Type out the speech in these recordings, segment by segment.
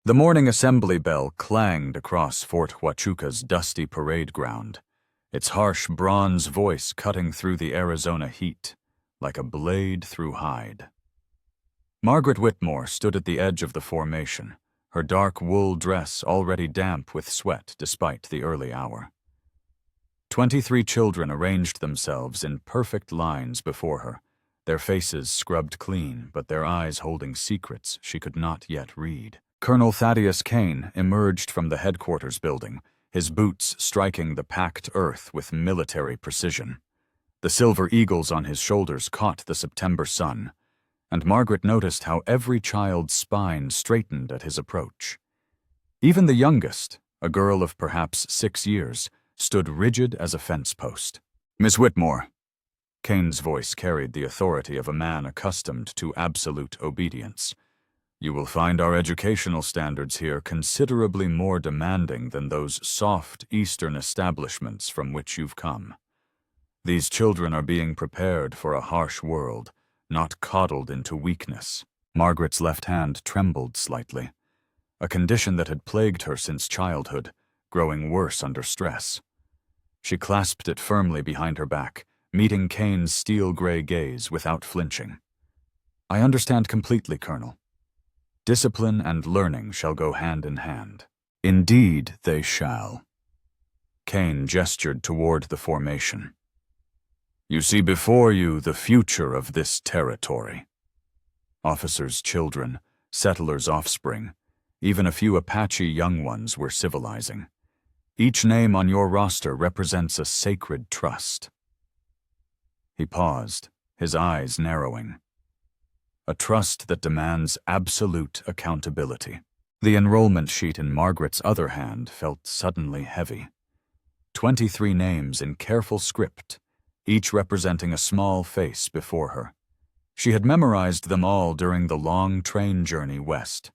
The morning assembly bell clanged across Fort Huachuca's dusty parade ground, its harsh bronze voice cutting through the Arizona heat like a blade through hide. Margaret Whitmore stood at the edge of the formation, her dark wool dress already damp with sweat despite the early hour. 23 children arranged themselves in perfect lines before her, their faces scrubbed clean, but their eyes holding secrets she could not yet read. Colonel Thaddeus Kane emerged from the headquarters building, his boots striking the packed earth with military precision. The silver eagles on his shoulders caught the September sun, and Margaret noticed how every child's spine straightened at his approach. Even the youngest, a girl of perhaps 6 years, stood rigid as a fence post. "Miss Whitmore." Kane's voice carried the authority of a man accustomed to absolute obedience. "You will find our educational standards here considerably more demanding than those soft Eastern establishments from which you've come. These children are being prepared for a harsh world, not coddled into weakness." Margaret's left hand trembled slightly, a condition that had plagued her since childhood, growing worse under stress. She clasped it firmly behind her back, meeting Kane's steel-gray gaze without flinching. "I understand completely, Colonel. Discipline and learning shall go hand in hand." "Indeed they shall." Kane gestured toward the formation. "You see before you the future of this territory. Officers' children, settlers' offspring, even a few Apache young ones were civilizing. Each name on your roster represents a sacred trust." He paused, his eyes narrowing. "A trust that demands absolute accountability." The enrollment sheet in Margaret's other hand felt suddenly heavy. 23 names in careful script, each representing a small face before her. She had memorized them all during the long train journey west.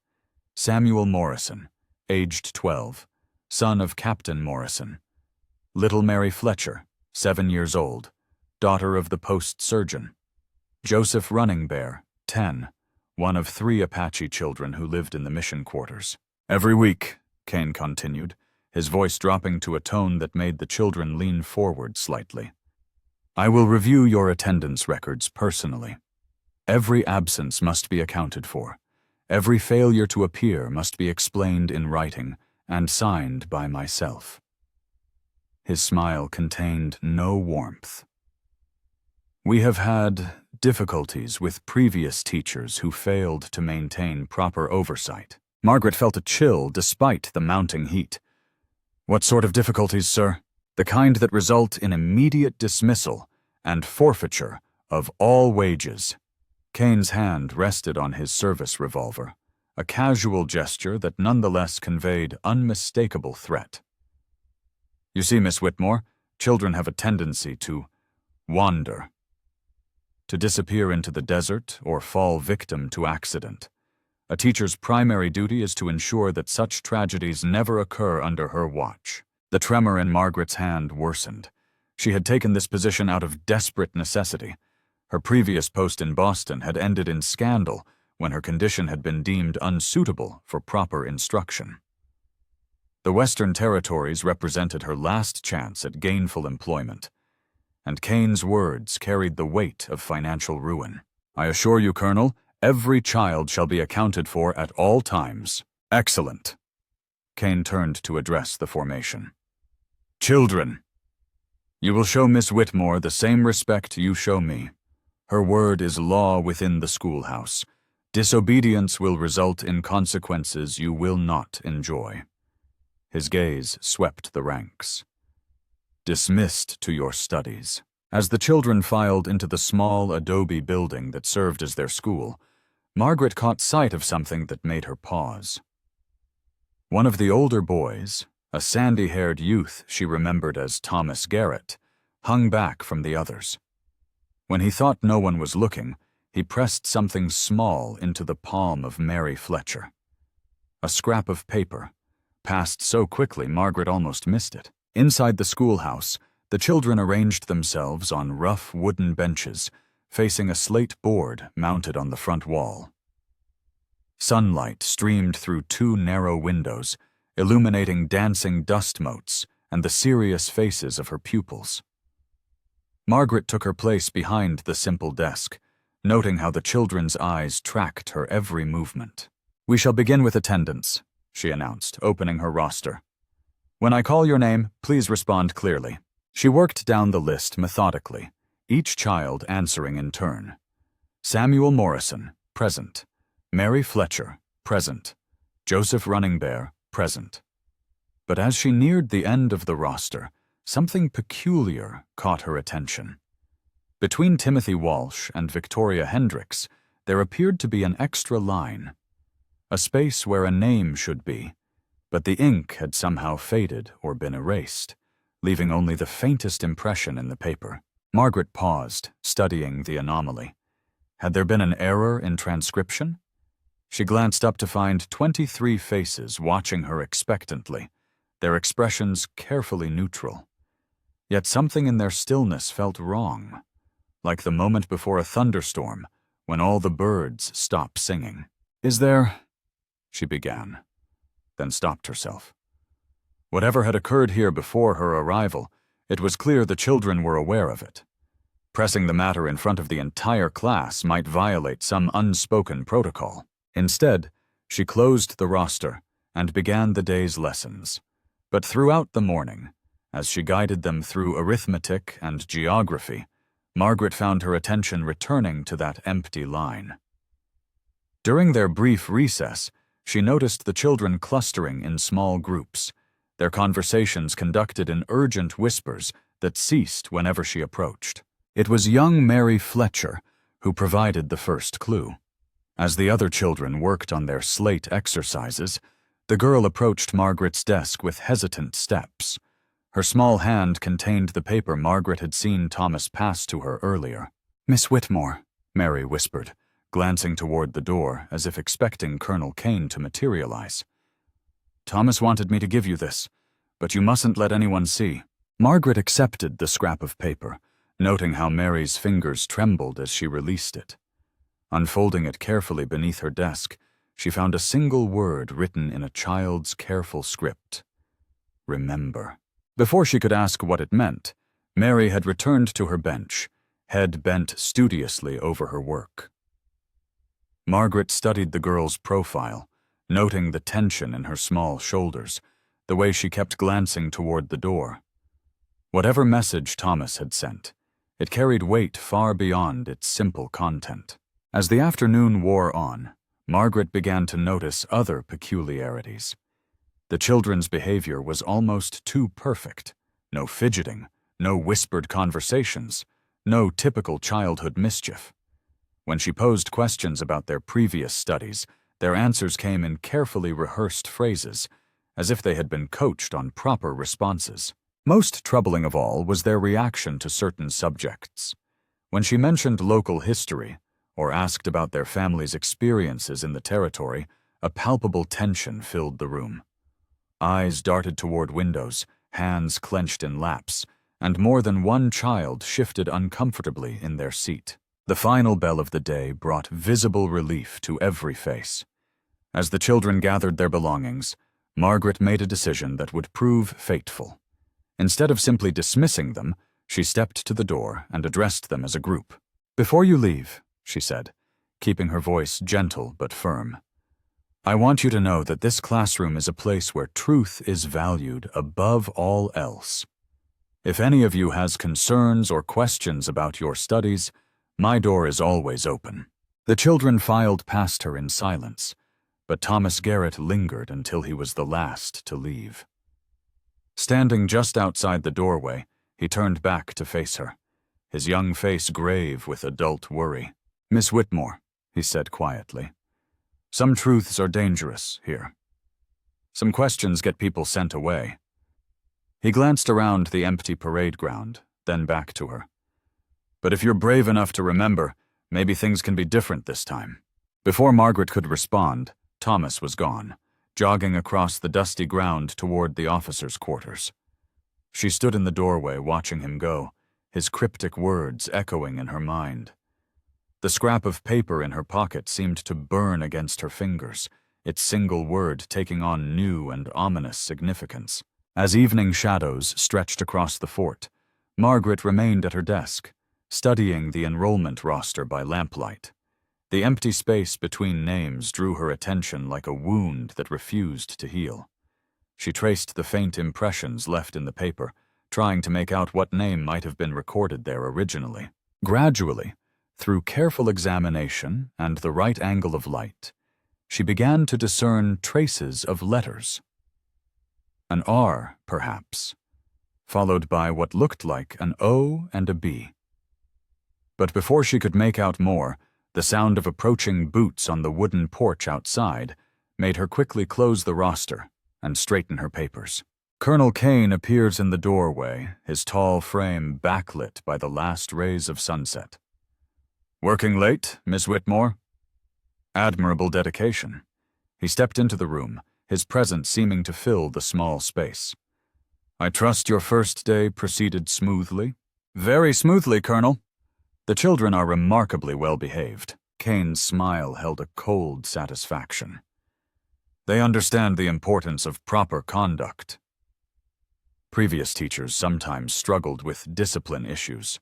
Samuel Morrison, aged 12, son of Captain Morrison. Little Mary Fletcher, 7 years old, daughter of the post surgeon. Joseph Running Bear, 10, one of 3 Apache children who lived in the mission quarters. "Every week," Kane continued, his voice dropping to a tone that made the children lean forward slightly, "I will review your attendance records personally. Every absence must be accounted for. Every failure to appear must be explained in writing and signed by myself." His smile contained no warmth. "We have had difficulties with previous teachers who failed to maintain proper oversight." Margaret felt a chill despite the mounting heat. "What sort of difficulties, sir?" "The kind that result in immediate dismissal and forfeiture of all wages." Kane's hand rested on his service revolver, a casual gesture that nonetheless conveyed unmistakable threat. "You see, Miss Whitmore, children have a tendency to wander, to disappear into the desert or fall victim to accident. A teacher's primary duty is to ensure that such tragedies never occur under her watch." The tremor in Margaret's hand worsened. She had taken this position out of desperate necessity. Her previous post in Boston had ended in scandal when her condition had been deemed unsuitable for proper instruction. The Western Territories represented her last chance at gainful employment, and Kane's words carried the weight of financial ruin. "I assure you, Colonel, every child shall be accounted for at all times." "Excellent." Kane turned to address the formation. "Children, you will show Miss Whitmore the same respect you show me. Her word is law within the schoolhouse. Disobedience will result in consequences you will not enjoy." His gaze swept the ranks. "Dismissed to your studies." As the children filed into the small adobe building that served as their school, Margaret caught sight of something that made her pause. One of the older boys, a sandy-haired youth she remembered as Thomas Garrett, hung back from the others. When he thought no one was looking, he pressed something small into the palm of Mary Fletcher. A scrap of paper, passed so quickly Margaret almost missed it. Inside the schoolhouse, the children arranged themselves on rough wooden benches, facing a slate board mounted on the front wall. Sunlight streamed through two narrow windows, illuminating dancing dust motes and the serious faces of her pupils. Margaret took her place behind the simple desk, noting how the children's eyes tracked her every movement. "We shall begin with attendance," she announced, opening her roster. "When I call your name, please respond clearly." She worked down the list methodically, each child answering in turn. Samuel Morrison, present. Mary Fletcher, present. Joseph Runningbear, present. But as she neared the end of the roster, something peculiar caught her attention. Between Timothy Walsh and Victoria Hendricks, there appeared to be an extra line, a space where a name should be, but the ink had somehow faded or been erased, leaving only the faintest impression in the paper. Margaret paused, studying the anomaly. Had there been an error in transcription? She glanced up to find 23 faces watching her expectantly, their expressions carefully neutral. Yet something in their stillness felt wrong, like the moment before a thunderstorm when all the birds stop singing. "Is there—" she began, then stopped herself. Whatever had occurred here before her arrival, it was clear the children were aware of it. Pressing the matter in front of the entire class might violate some unspoken protocol. Instead, she closed the roster and began the day's lessons. But throughout the morning, as she guided them through arithmetic and geography, Margaret found her attention returning to that empty line. During their brief recess, she noticed the children clustering in small groups, their conversations conducted in urgent whispers that ceased whenever she approached. It was young Mary Fletcher who provided the first clue. As the other children worked on their slate exercises, the girl approached Margaret's desk with hesitant steps. Her small hand contained the paper Margaret had seen Thomas pass to her earlier. "Miss Whitmore," Mary whispered, glancing toward the door as if expecting Colonel Kane to materialize. "Thomas wanted me to give you this, but you mustn't let anyone see." Margaret accepted the scrap of paper, noting how Mary's fingers trembled as she released it. Unfolding it carefully beneath her desk, she found a single word written in a child's careful script. "Remember." Before she could ask what it meant, Mary had returned to her bench, head bent studiously over her work. Margaret studied the girl's profile, noting the tension in her small shoulders, the way she kept glancing toward the door. Whatever message Thomas had sent, it carried weight far beyond its simple content. As the afternoon wore on, Margaret began to notice other peculiarities. The children's behavior was almost too perfect. No fidgeting, no whispered conversations, no typical childhood mischief. When she posed questions about their previous studies, their answers came in carefully rehearsed phrases, as if they had been coached on proper responses. Most troubling of all was their reaction to certain subjects. When she mentioned local history, or asked about their family's experiences in the territory, a palpable tension filled the room. Eyes darted toward windows, hands clenched in laps, and more than one child shifted uncomfortably in their seat. The final bell of the day brought visible relief to every face. As the children gathered their belongings, Margaret made a decision that would prove fateful. Instead of simply dismissing them, she stepped to the door and addressed them as a group. "Before you leave," she said, keeping her voice gentle but firm, "I want you to know that this classroom is a place where truth is valued above all else. If any of you has concerns or questions about your studies, my door is always open." The children filed past her in silence, but Thomas Garrett lingered until he was the last to leave. Standing just outside the doorway, he turned back to face her, his young face grave with adult worry. "Miss Whitmore," he said quietly, "some truths are dangerous here. Some questions get people sent away." He glanced around the empty parade ground, then back to her. "But if you're brave enough to remember, maybe things can be different this time." Before Margaret could respond, Thomas was gone, jogging across the dusty ground toward the officers' quarters. She stood in the doorway watching him go, his cryptic words echoing in her mind. The scrap of paper in her pocket seemed to burn against her fingers, its single word taking on new and ominous significance. As evening shadows stretched across the fort, Margaret remained at her desk, studying the enrollment roster by lamplight. The empty space between names drew her attention like a wound that refused to heal. She traced the faint impressions left in the paper, trying to make out what name might have been recorded there originally. Gradually, through careful examination and the right angle of light, she began to discern traces of letters. An R, perhaps, followed by what looked like an O and a B. But before she could make out more, the sound of approaching boots on the wooden porch outside made her quickly close the roster and straighten her papers. Colonel Kane appears in the doorway, his tall frame backlit by the last rays of sunset. "Working late, Miss Whitmore?" Admirable dedication. He stepped into the room, his presence seeming to fill the small space. "I trust your first day proceeded smoothly?" "Very smoothly, Colonel. The children are remarkably well behaved." Kane's smile held a cold satisfaction. "They understand the importance of proper conduct." Previous teachers sometimes struggled with discipline issues.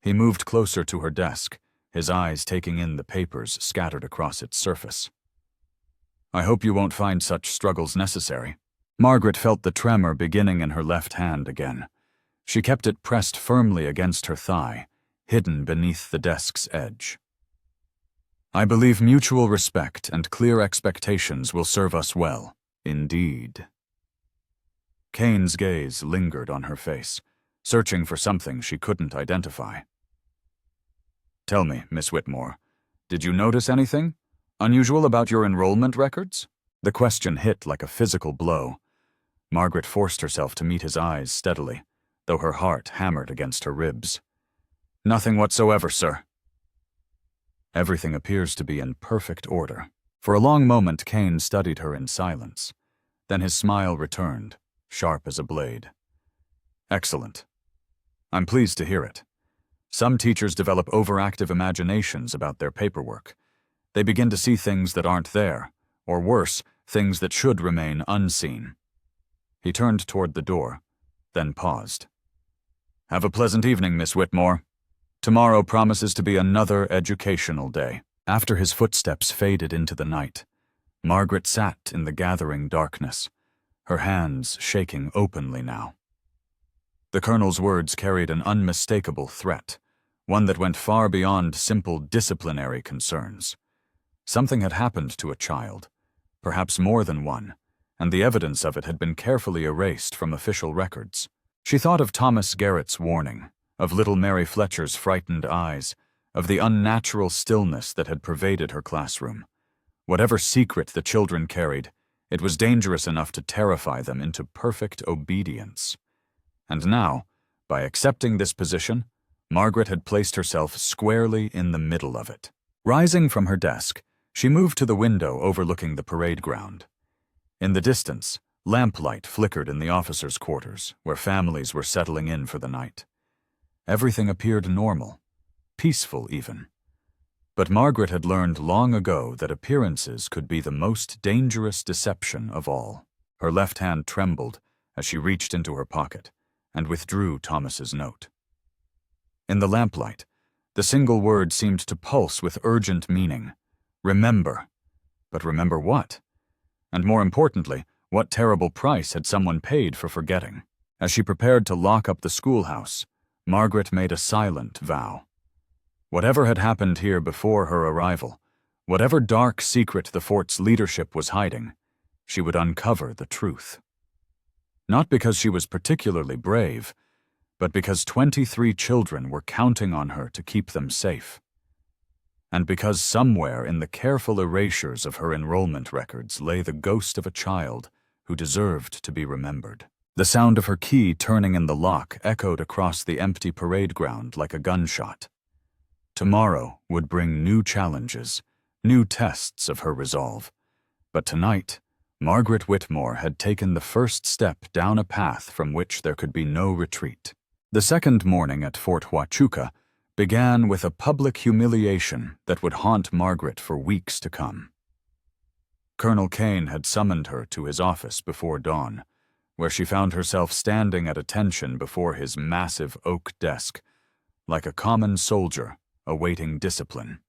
He moved closer to her desk, his eyes taking in the papers scattered across its surface. "I hope you won't find such struggles necessary." Margaret felt the tremor beginning in her left hand again. She kept it pressed firmly against her thigh, hidden beneath the desk's edge. "I believe mutual respect and clear expectations will serve us well, indeed." Kane's gaze lingered on her face, searching for something she couldn't identify. "Tell me, Miss Whitmore, did you notice anything unusual about your enrollment records?" The question hit like a physical blow. Margaret forced herself to meet his eyes steadily, though her heart hammered against her ribs. "Nothing whatsoever, sir." "Everything appears to be in perfect order." For a long moment, Kane studied her in silence. Then his smile returned, sharp as a blade. "Excellent. I'm pleased to hear it. Some teachers develop overactive imaginations about their paperwork. They begin to see things that aren't there, or worse, things that should remain unseen." He turned toward the door, then paused. "Have a pleasant evening, Miss Whitmore. Tomorrow promises to be another educational day." After his footsteps faded into the night, Margaret sat in the gathering darkness, her hands shaking openly now. The Colonel's words carried an unmistakable threat, one that went far beyond simple disciplinary concerns. Something had happened to a child, perhaps more than one, and the evidence of it had been carefully erased from official records. She thought of Thomas Garrett's warning, of little Mary Fletcher's frightened eyes, of the unnatural stillness that had pervaded her classroom. Whatever secret the children carried, it was dangerous enough to terrify them into perfect obedience. And now, by accepting this position, Margaret had placed herself squarely in the middle of it. Rising from her desk, she moved to the window overlooking the parade ground. In the distance, lamplight flickered in the officers' quarters, where families were settling in for the night. Everything appeared normal, peaceful even. But Margaret had learned long ago that appearances could be the most dangerous deception of all. Her left hand trembled as she reached into her pocket and withdrew Thomas's note. In the lamplight, the single word seemed to pulse with urgent meaning. Remember. But remember what? And more importantly, what terrible price had someone paid for forgetting? As she prepared to lock up the schoolhouse, Margaret made a silent vow. Whatever had happened here before her arrival, whatever dark secret the fort's leadership was hiding, she would uncover the truth. Not because she was particularly brave, but because 23 children were counting on her to keep them safe. And because somewhere in the careful erasures of her enrollment records lay the ghost of a child who deserved to be remembered. The sound of her key turning in the lock echoed across the empty parade ground like a gunshot. Tomorrow would bring new challenges, new tests of her resolve. But tonight, Margaret Whitmore had taken the first step down a path from which there could be no retreat. The second morning at Fort Huachuca began with a public humiliation that would haunt Margaret for weeks to come. Colonel Kane had summoned her to his office before dawn, where she found herself standing at attention before his massive oak desk, like a common soldier awaiting discipline.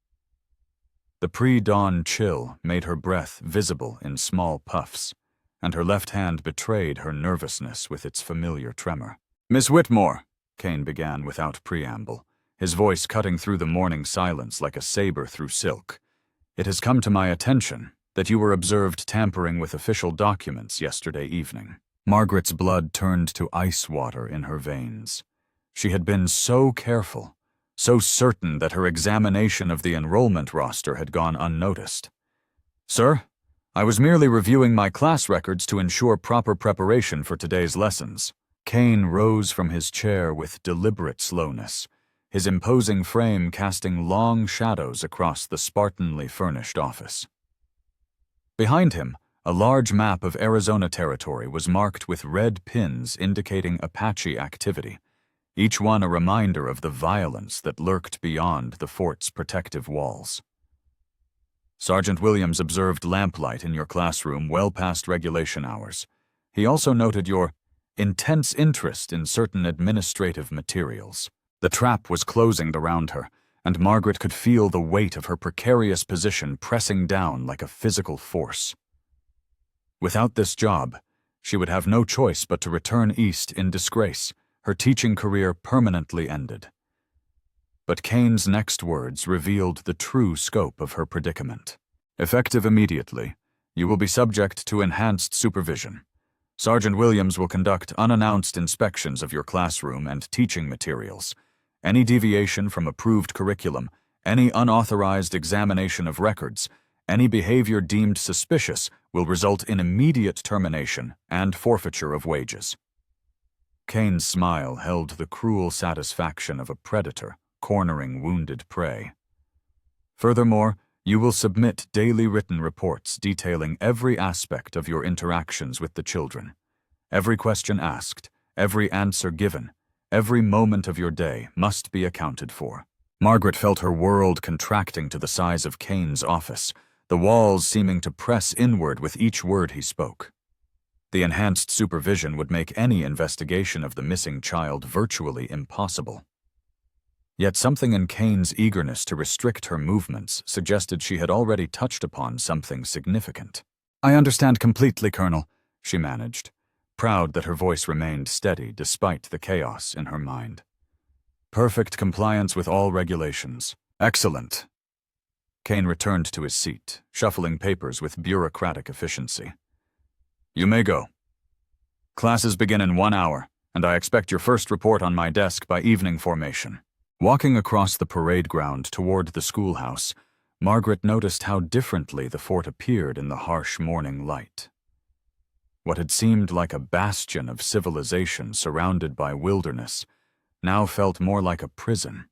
The pre-dawn chill made her breath visible in small puffs, and her left hand betrayed her nervousness with its familiar tremor. "Miss Whitmore," Kane began without preamble, his voice cutting through the morning silence like a saber through silk. "It has come to my attention that you were observed tampering with official documents yesterday evening." Margaret's blood turned to ice water in her veins. She had been so careful, so certain that her examination of the enrollment roster had gone unnoticed. "Sir, I was merely reviewing my class records to ensure proper preparation for today's lessons." Kane rose from his chair with deliberate slowness, his imposing frame casting long shadows across the Spartanly furnished office. Behind him, a large map of Arizona territory was marked with red pins indicating Apache activity, each one a reminder of the violence that lurked beyond the fort's protective walls. "Sergeant Williams observed lamplight in your classroom well past regulation hours. He also noted your intense interest in certain administrative materials." The trap was closing around her, and Margaret could feel the weight of her precarious position pressing down like a physical force. Without this job, she would have no choice but to return east in disgrace, her teaching career permanently ended. But Kane's next words revealed the true scope of her predicament. "Effective immediately, you will be subject to enhanced supervision. Sergeant Williams will conduct unannounced inspections of your classroom and teaching materials. Any deviation from approved curriculum, any unauthorized examination of records, any behavior deemed suspicious will result in immediate termination and forfeiture of wages." Kane's smile held the cruel satisfaction of a predator cornering wounded prey. "Furthermore, you will submit daily written reports detailing every aspect of your interactions with the children. Every question asked, every answer given, every moment of your day must be accounted for." Margaret felt her world contracting to the size of Kane's office, the walls seeming to press inward with each word he spoke. The enhanced supervision would make any investigation of the missing child virtually impossible. Yet something in Kane's eagerness to restrict her movements suggested she had already touched upon something significant. "I understand completely, Colonel," she managed, proud that her voice remained steady despite the chaos in her mind. "Perfect compliance with all regulations. Excellent." Kane returned to his seat, shuffling papers with bureaucratic efficiency. "You may go. Classes begin in 1 hour, and I expect your first report on my desk by evening formation." Walking across the parade ground toward the schoolhouse, Margaret noticed how differently the fort appeared in the harsh morning light. What had seemed like a bastion of civilization surrounded by wilderness now felt more like a prison,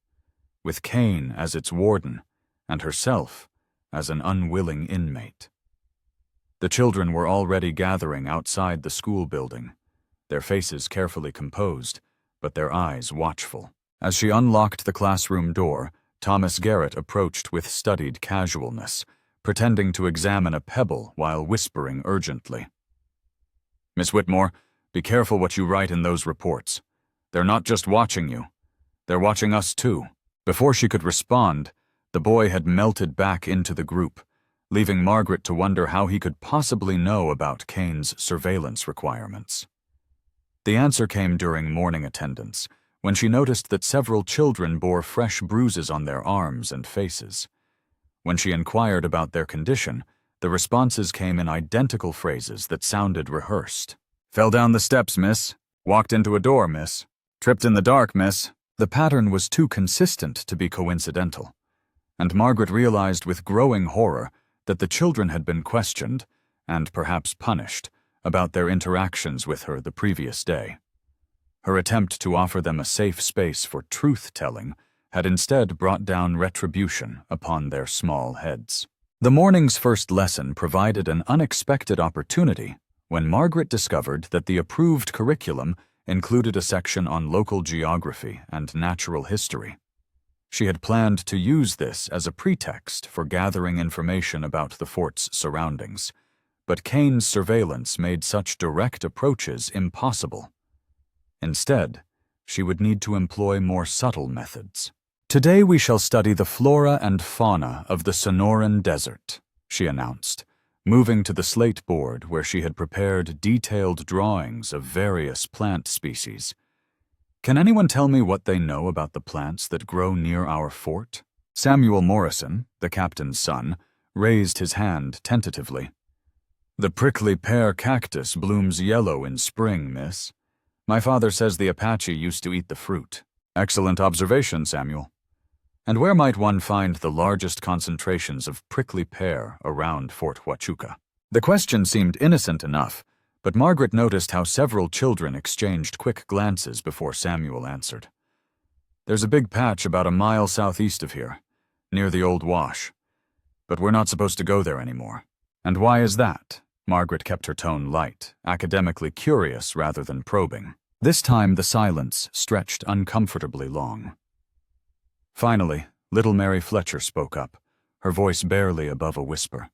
with Kane as its warden and herself as an unwilling inmate. The children were already gathering outside the school building, their faces carefully composed, but their eyes watchful. As she unlocked the classroom door, Thomas Garrett approached with studied casualness, pretending to examine a pebble while whispering urgently. "Miss Whitmore, be careful what you write in those reports. They're not just watching you. They're watching us too." Before she could respond, the boy had melted back into the group, leaving Margaret to wonder how he could possibly know about Kane's surveillance requirements. The answer came during morning attendance, when she noticed that several children bore fresh bruises on their arms and faces. When she inquired about their condition, the responses came in identical phrases that sounded rehearsed. "Fell down the steps, miss. Walked into a door, miss. Tripped in the dark, miss." The pattern was too consistent to be coincidental, and Margaret realized with growing horror that the children had been questioned, and perhaps punished, about their interactions with her the previous day. Her attempt to offer them a safe space for truth-telling had instead brought down retribution upon their small heads. The morning's first lesson provided an unexpected opportunity when Margaret discovered that the approved curriculum included a section on local geography and natural history. She had planned to use this as a pretext for gathering information about the fort's surroundings, but Kane's surveillance made such direct approaches impossible. Instead, she would need to employ more subtle methods. "Today we shall study the flora and fauna of the Sonoran Desert," she announced, moving to the slate board where she had prepared detailed drawings of various plant species. "Can anyone tell me what they know about the plants that grow near our fort?" Samuel Morrison, the captain's son, raised his hand tentatively. "The prickly pear cactus blooms yellow in spring, miss. My father says the Apache used to eat the fruit." "Excellent observation, Samuel. And where might one find the largest concentrations of prickly pear around Fort Huachuca?" The question seemed innocent enough, but Margaret noticed how several children exchanged quick glances before Samuel answered. "There's a big patch about a mile southeast of here, near the old wash. But we're not supposed to go there anymore." "And why is that?" Margaret kept her tone light, academically curious rather than probing. This time the silence stretched uncomfortably long. Finally, little Mary Fletcher spoke up, her voice barely above a whisper.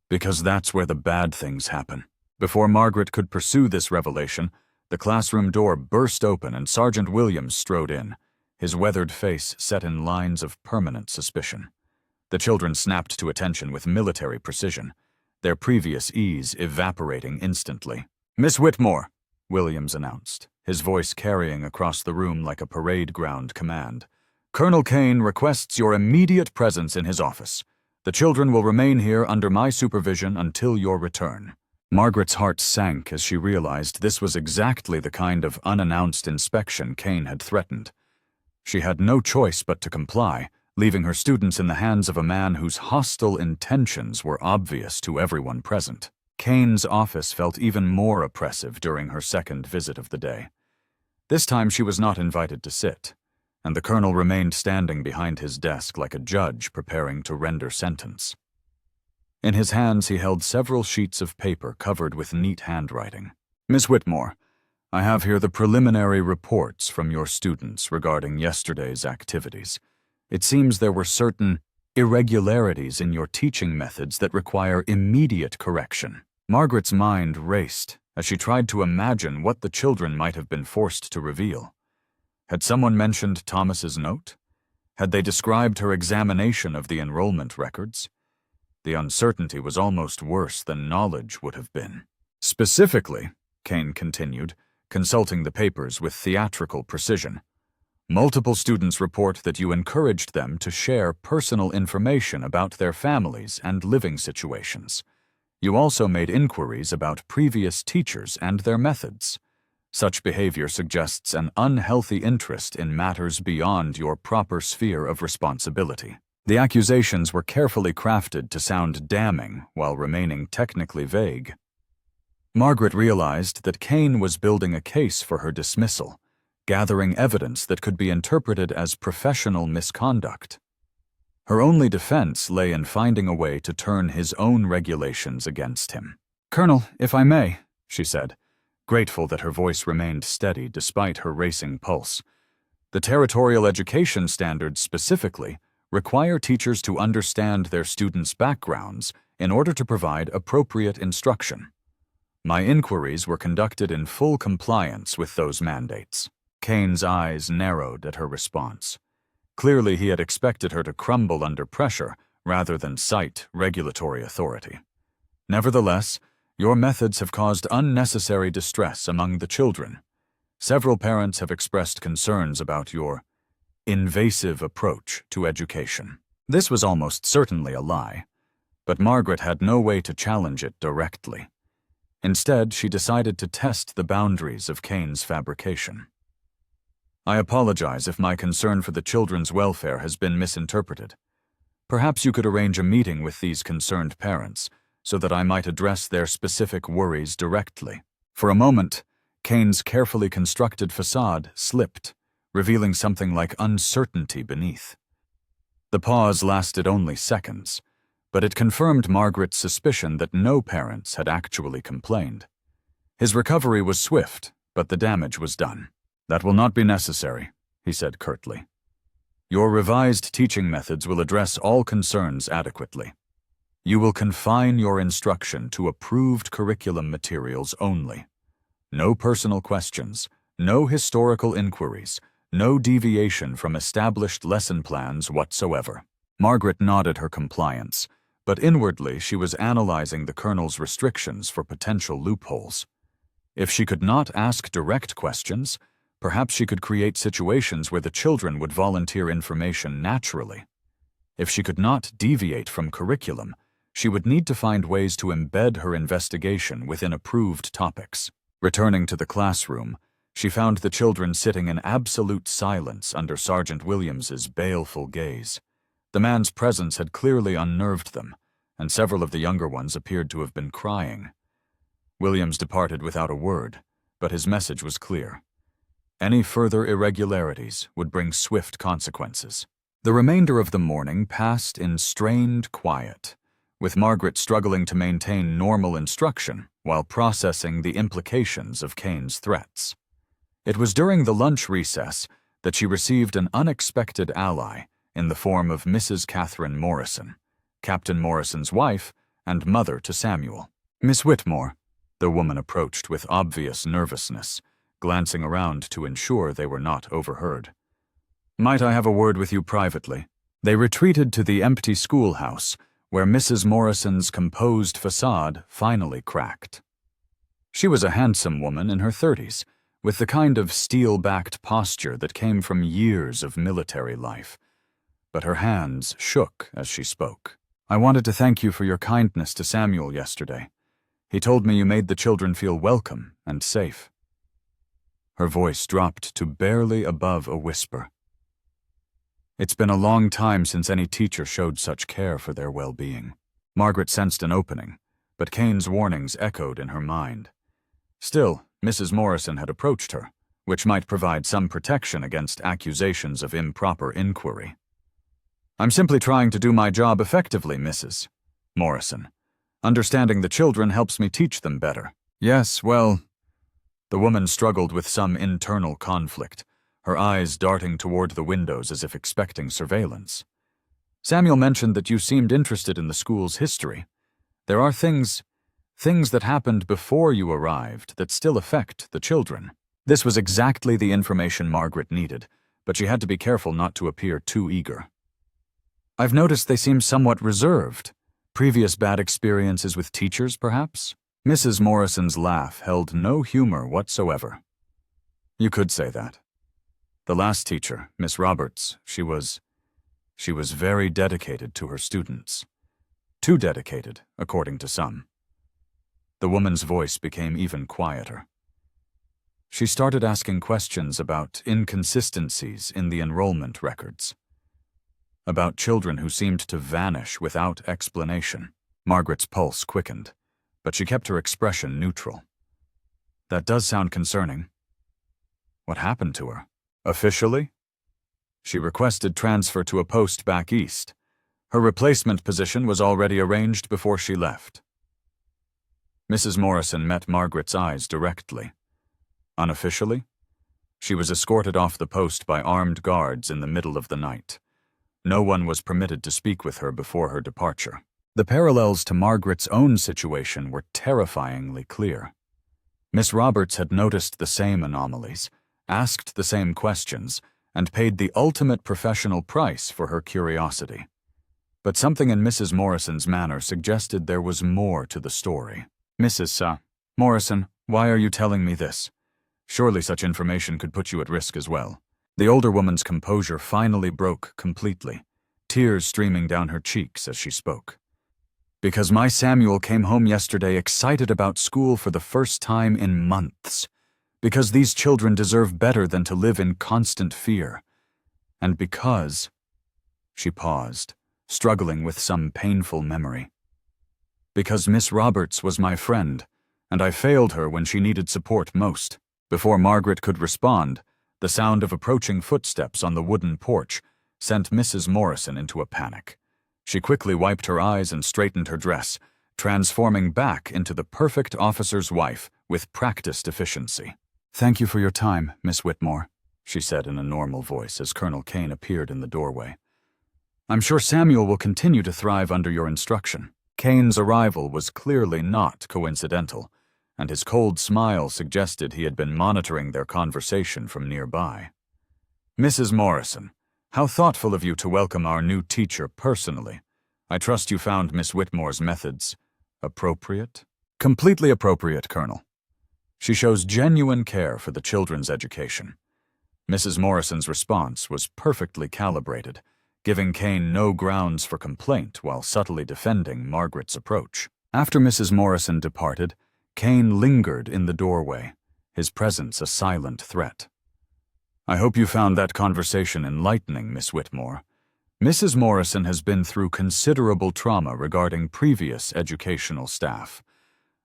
"Because that's where the bad things happen." Before Margaret could pursue this revelation, the classroom door burst open and Sergeant Williams strode in, his weathered face set in lines of permanent suspicion. The children snapped to attention with military precision, their previous ease evaporating instantly. "Miss Whitmore," Williams announced, his voice carrying across the room like a parade ground command. "Colonel Kane requests your immediate presence in his office. The children will remain here under my supervision until your return." Margaret's heart sank as she realized this was exactly the kind of unannounced inspection Kane had threatened. She had no choice but to comply, leaving her students in the hands of a man whose hostile intentions were obvious to everyone present. Kane's office felt even more oppressive during her second visit of the day. This time she was not invited to sit, and the colonel remained standing behind his desk like a judge preparing to render sentence. In his hands he held several sheets of paper covered with neat handwriting. "Miss Whitmore, I have here the preliminary reports from your students regarding yesterday's activities. It seems there were certain irregularities in your teaching methods that require immediate correction." Margaret's mind raced as she tried to imagine what the children might have been forced to reveal. Had someone mentioned Thomas's note? Had they described her examination of the enrollment records? The uncertainty was almost worse than knowledge would have been. "Specifically," Kane continued, consulting the papers with theatrical precision, "multiple students report that you encouraged them to share personal information about their families and living situations. You also made inquiries about previous teachers and their methods. Such behavior suggests an unhealthy interest in matters beyond your proper sphere of responsibility." The accusations were carefully crafted to sound damning while remaining technically vague. Margaret realized that Kane was building a case for her dismissal, gathering evidence that could be interpreted as professional misconduct. Her only defense lay in finding a way to turn his own regulations against him. "Colonel, if I may," she said, grateful that her voice remained steady despite her racing pulse. "The territorial education standards specifically require teachers to understand their students' backgrounds in order to provide appropriate instruction. My inquiries were conducted in full compliance with those mandates." Kane's eyes narrowed at her response. Clearly he had expected her to crumble under pressure rather than cite regulatory authority. "Nevertheless, your methods have caused unnecessary distress among the children. Several parents have expressed concerns about your invasive approach to education." This was almost certainly a lie, but Margaret had no way to challenge it directly. Instead, she decided to test the boundaries of Kane's fabrication. "I apologize if my concern for the children's welfare has been misinterpreted. Perhaps you could arrange a meeting with these concerned parents so that I might address their specific worries directly." For a moment, Kane's carefully constructed facade slipped, revealing something like uncertainty beneath. The pause lasted only seconds, but it confirmed Margaret's suspicion that no parents had actually complained. His recovery was swift, but the damage was done. "That will not be necessary," he said curtly. Your revised teaching methods will address all concerns adequately. You will confine your instruction to approved curriculum materials only. No personal questions, no historical inquiries, no deviation from established lesson plans whatsoever. Margaret nodded her compliance, but inwardly she was analyzing the Colonel's restrictions for potential loopholes. If she could not ask direct questions, perhaps she could create situations where the children would volunteer information naturally. If she could not deviate from curriculum, she would need to find ways to embed her investigation within approved topics. Returning to the classroom, she found the children sitting in absolute silence under Sergeant Williams's baleful gaze. The man's presence had clearly unnerved them, and several of the younger ones appeared to have been crying. Williams departed without a word, but his message was clear. Any further irregularities would bring swift consequences. The remainder of the morning passed in strained quiet, with Margaret struggling to maintain normal instruction while processing the implications of Kane's threats. It was during the lunch recess that she received an unexpected ally in the form of Mrs. Catherine Morrison, Captain Morrison's wife and mother to Samuel. "Miss Whitmore," the woman approached with obvious nervousness, glancing around to ensure they were not overheard. "Might I have a word with you privately?" They retreated to the empty schoolhouse, where Mrs. Morrison's composed facade finally cracked. She was a handsome woman in her 30s, with the kind of steel-backed posture that came from years of military life. But her hands shook as she spoke. "I wanted to thank you for your kindness to Samuel yesterday. He told me you made the children feel welcome and safe." Her voice dropped to barely above a whisper. It's been a long time since any teacher showed such care for their well-being. Margaret sensed an opening, but Kane's warnings echoed in her mind. Still, Mrs. Morrison had approached her, which might provide some protection against accusations of improper inquiry. "I'm simply trying to do my job effectively, Mrs. Morrison. Understanding the children helps me teach them better." "Yes, well..." The woman struggled with some internal conflict, her eyes darting toward the windows as if expecting surveillance. "Samuel mentioned that you seemed interested in the school's history. There are things that happened before you arrived that still affect the children." This was exactly the information Margaret needed, but she had to be careful not to appear too eager. "I've noticed they seem somewhat reserved. Previous bad experiences with teachers, perhaps?" Mrs. Morrison's laugh held no humor whatsoever. "You could say that. The last teacher, Miss Roberts, she was very dedicated to her students. Too dedicated, according to some." The woman's voice became even quieter. She started asking questions about inconsistencies in the enrollment records, about children who seemed to vanish without explanation. Margaret's pulse quickened, but she kept her expression neutral. "That does sound concerning. What happened to her?" "Officially?" "She requested transfer to a post back east. Her replacement position was already arranged before she left." Mrs. Morrison met Margaret's eyes directly. "Unofficially?" "She was escorted off the post by armed guards in the middle of the night. No one was permitted to speak with her before her departure." The parallels to Margaret's own situation were terrifyingly clear. Miss Roberts had noticed the same anomalies, asked the same questions, and paid the ultimate professional price for her curiosity. But something in Mrs. Morrison's manner suggested there was more to the story. "Mrs. Morrison, why are you telling me this? Surely such information could put you at risk as well." The older woman's composure finally broke completely, tears streaming down her cheeks as she spoke. "Because my Samuel came home yesterday excited about school for the first time in months. Because these children deserve better than to live in constant fear. And because..." She paused, struggling with some painful memory. "Because Miss Roberts was my friend, and I failed her when she needed support most." Before Margaret could respond, the sound of approaching footsteps on the wooden porch sent Mrs. Morrison into a panic. She quickly wiped her eyes and straightened her dress, transforming back into the perfect officer's wife with practiced efficiency. "Thank you for your time, Miss Whitmore," she said in a normal voice as Colonel Kane appeared in the doorway. "I'm sure Samuel will continue to thrive under your instruction." Kane's arrival was clearly not coincidental, and his cold smile suggested he had been monitoring their conversation from nearby. "Mrs. Morrison, how thoughtful of you to welcome our new teacher personally. I trust you found Miss Whitmore's methods appropriate?" "Completely appropriate, Colonel. She shows genuine care for the children's education." Mrs. Morrison's response was perfectly calibrated, giving Kane no grounds for complaint while subtly defending Margaret's approach. After Mrs. Morrison departed, Kane lingered in the doorway, his presence a silent threat. "I hope you found that conversation enlightening, Miss Whitmore. Mrs. Morrison has been through considerable trauma regarding previous educational staff.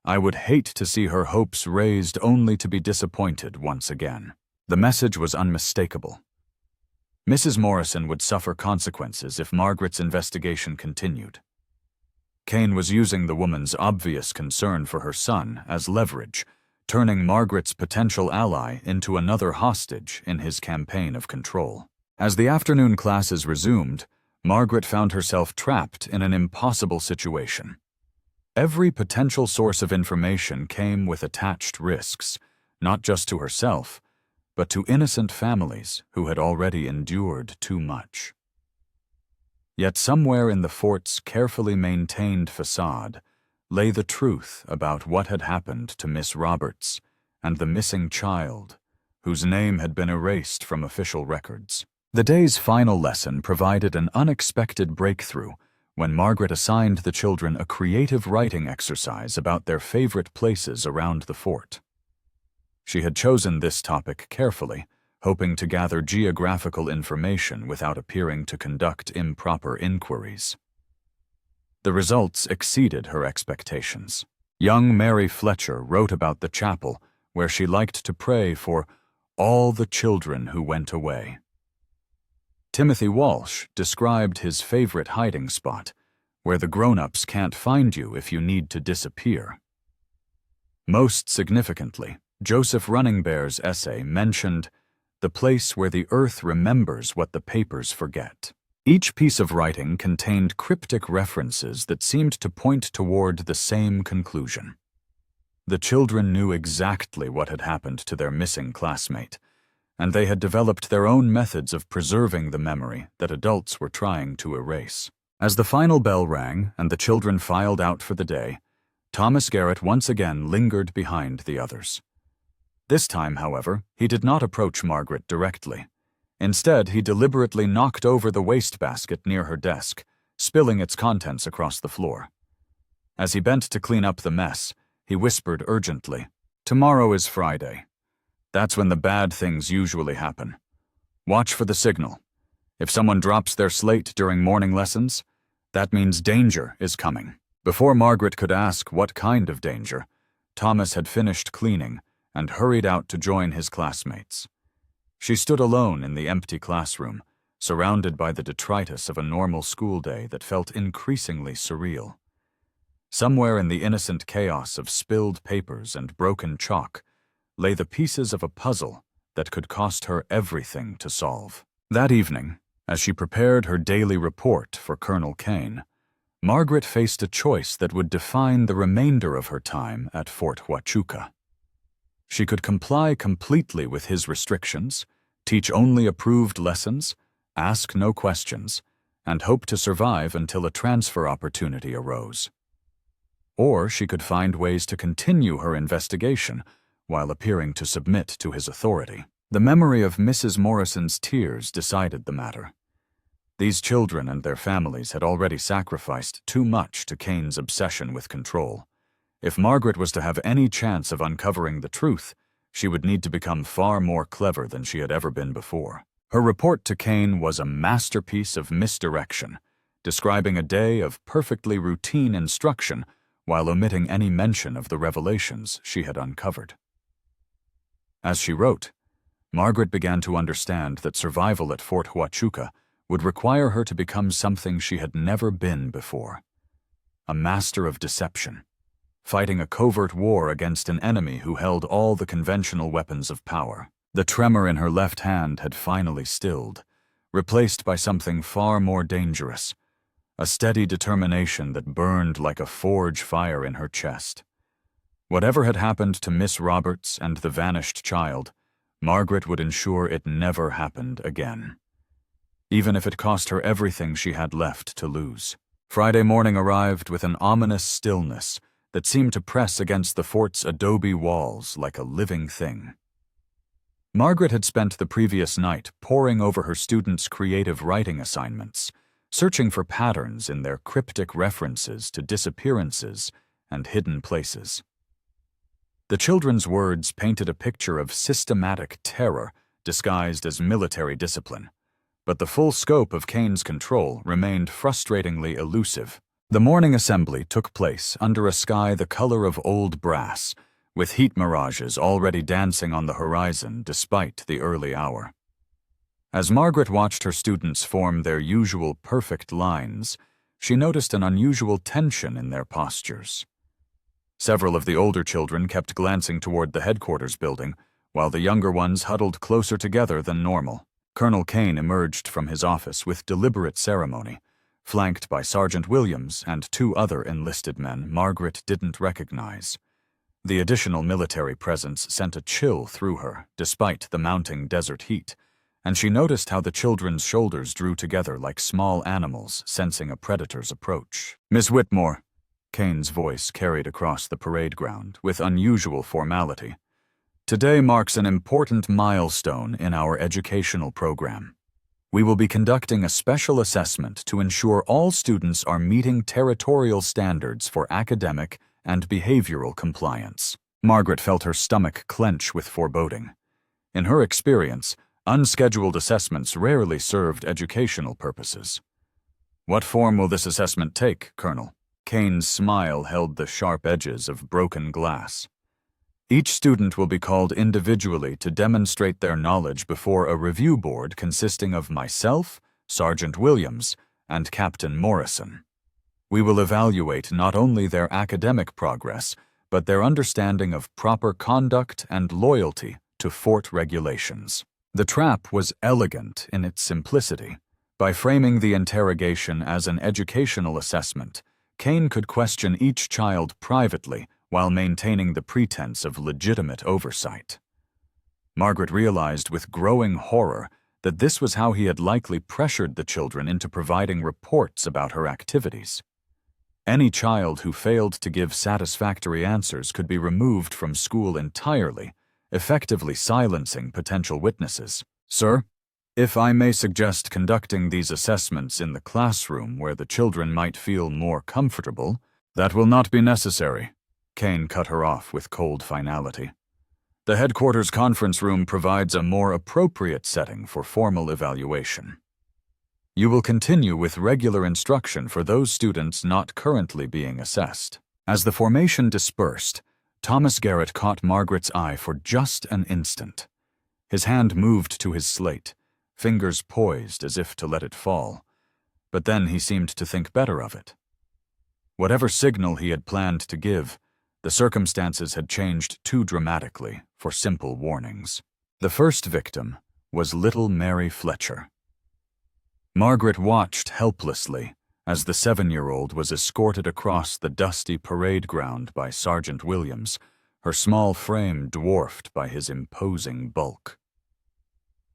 I would hate to see her hopes raised only to be disappointed once again." The message was unmistakable. Mrs. Morrison would suffer consequences if Margaret's investigation continued. Kane was using the woman's obvious concern for her son as leverage, turning Margaret's potential ally into another hostage in his campaign of control. As the afternoon classes resumed, Margaret found herself trapped in an impossible situation. Every potential source of information came with attached risks, not just to herself, but to innocent families who had already endured too much. Yet somewhere in the fort's carefully maintained facade lay the truth about what had happened to Miss Roberts and the missing child, whose name had been erased from official records. The day's final lesson provided an unexpected breakthrough when Margaret assigned the children a creative writing exercise about their favorite places around the fort. She had chosen this topic carefully, hoping to gather geographical information without appearing to conduct improper inquiries. The results exceeded her expectations. Young Mary Fletcher wrote about the chapel where she liked to pray for all the children who went away. Timothy Walsh described his favorite hiding spot, where the grown-ups can't find you if you need to disappear. Most significantly, Joseph Runningbear's essay mentioned the place where the earth remembers what the papers forget. Each piece of writing contained cryptic references that seemed to point toward the same conclusion. The children knew exactly what had happened to their missing classmate, and they had developed their own methods of preserving the memory that adults were trying to erase. As the final bell rang and the children filed out for the day, Thomas Garrett once again lingered behind the others. This time, however, he did not approach Margaret directly. Instead, he deliberately knocked over the wastebasket near her desk, spilling its contents across the floor. As he bent to clean up the mess, he whispered urgently, "Tomorrow is Friday. That's when the bad things usually happen. Watch for the signal. If someone drops their slate during morning lessons, that means danger is coming." Before Margaret could ask what kind of danger, Thomas had finished cleaning and hurried out to join his classmates. She stood alone in the empty classroom, surrounded by the detritus of a normal school day that felt increasingly surreal. Somewhere in the innocent chaos of spilled papers and broken chalk lay the pieces of a puzzle that could cost her everything to solve. That evening, as she prepared her daily report for Colonel Kane, Margaret faced a choice that would define the remainder of her time at Fort Huachuca. She could comply completely with his restrictions, teach only approved lessons, ask no questions, and hope to survive until a transfer opportunity arose. Or she could find ways to continue her investigation while appearing to submit to his authority. The memory of Mrs. Morrison's tears decided the matter. These children and their families had already sacrificed too much to Kane's obsession with control. If Margaret was to have any chance of uncovering the truth, she would need to become far more clever than she had ever been before. Her report to Kane was a masterpiece of misdirection, describing a day of perfectly routine instruction while omitting any mention of the revelations she had uncovered. As she wrote, Margaret began to understand that survival at Fort Huachuca would require her to become something she had never been before: a master of deception, fighting a covert war against an enemy who held all the conventional weapons of power. The tremor in her left hand had finally stilled, replaced by something far more dangerous, a steady determination that burned like a forge fire in her chest. Whatever had happened to Miss Roberts and the vanished child, Margaret would ensure it never happened again, even if it cost her everything she had left to lose. Friday morning arrived with an ominous stillness that seemed to press against the fort's adobe walls like a living thing. Margaret had spent the previous night poring over her students' creative writing assignments, searching for patterns in their cryptic references to disappearances and hidden places. The children's words painted a picture of systematic terror disguised as military discipline, but the full scope of Kane's control remained frustratingly elusive. The morning assembly took place under a sky the color of old brass, with heat mirages already dancing on the horizon despite the early hour. As Margaret watched her students form their usual perfect lines, she noticed an unusual tension in their postures. Several of the older children kept glancing toward the headquarters building, while the younger ones huddled closer together than normal. Colonel Kane emerged from his office with deliberate ceremony, flanked by Sergeant Williams and two other enlisted men Margaret didn't recognize. The additional military presence sent a chill through her, despite the mounting desert heat, and she noticed how the children's shoulders drew together like small animals sensing a predator's approach. "Miss Whitmore," Kane's voice carried across the parade ground with unusual formality. "Today marks an important milestone in our educational program. We will be conducting a special assessment to ensure all students are meeting territorial standards for academic and behavioral compliance." Margaret felt her stomach clench with foreboding. In her experience, unscheduled assessments rarely served educational purposes. "What form will this assessment take, Colonel?" Kane's smile held the sharp edges of broken glass. "Each student will be called individually to demonstrate their knowledge before a review board consisting of myself, Sergeant Williams, and Captain Morrison. We will evaluate not only their academic progress, but their understanding of proper conduct and loyalty to fort regulations." The trap was elegant in its simplicity. By framing the interrogation as an educational assessment, Kane could question each child privately while maintaining the pretense of legitimate oversight. Margaret realized with growing horror that this was how he had likely pressured the children into providing reports about her activities. Any child who failed to give satisfactory answers could be removed from school entirely, effectively silencing potential witnesses. "Sir, if I may suggest conducting these assessments in the classroom where the children might feel more comfortable." "That will not be necessary," Kane cut her off with cold finality. "The headquarters conference room provides a more appropriate setting for formal evaluation. You will continue with regular instruction for those students not currently being assessed." As the formation dispersed, Thomas Garrett caught Margaret's eye for just an instant. His hand moved to his slate, fingers poised as if to let it fall, but then he seemed to think better of it. Whatever signal he had planned to give, the circumstances had changed too dramatically for simple warnings. The first victim was little Mary Fletcher. Margaret watched helplessly as the 7-year-old was escorted across the dusty parade ground by Sergeant Williams, her small frame dwarfed by his imposing bulk.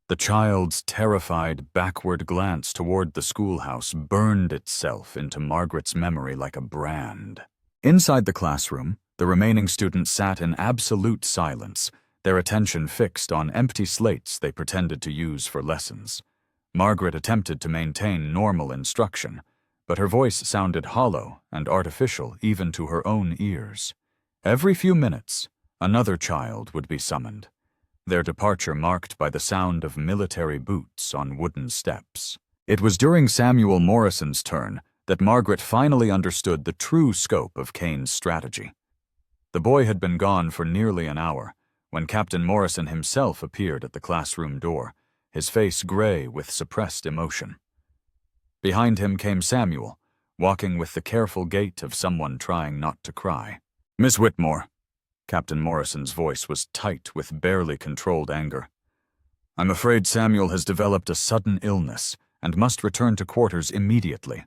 The child's terrified backward glance toward the schoolhouse burned itself into Margaret's memory like a brand. Inside the classroom, the remaining students sat in absolute silence, their attention fixed on empty slates they pretended to use for lessons. Margaret attempted to maintain normal instruction, but her voice sounded hollow and artificial even to her own ears. Every few minutes, another child would be summoned, their departure marked by the sound of military boots on wooden steps. It was during Samuel Morrison's turn that Margaret finally understood the true scope of Kane's strategy. The boy had been gone for nearly an hour when Captain Morrison himself appeared at the classroom door, his face gray with suppressed emotion. Behind him came Samuel, walking with the careful gait of someone trying not to cry. "Miss Whitmore." Captain Morrison's voice was tight with barely controlled anger. I'm afraid Samuel has developed a sudden illness and must return to quarters immediately.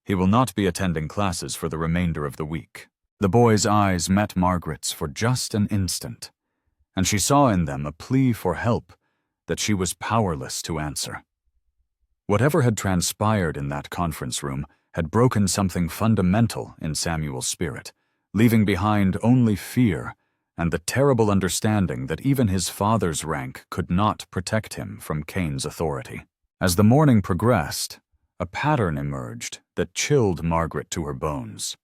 He will not be attending classes for the remainder of the week. The boy's eyes met Margaret's for just an instant, and she saw in them a plea for help that she was powerless to answer. Whatever had transpired in that conference room had broken something fundamental in Samuel's spirit, leaving behind only fear and the terrible understanding that even his father's rank could not protect him from Cain's authority. As the morning progressed, a pattern emerged that chilled Margaret to her bones.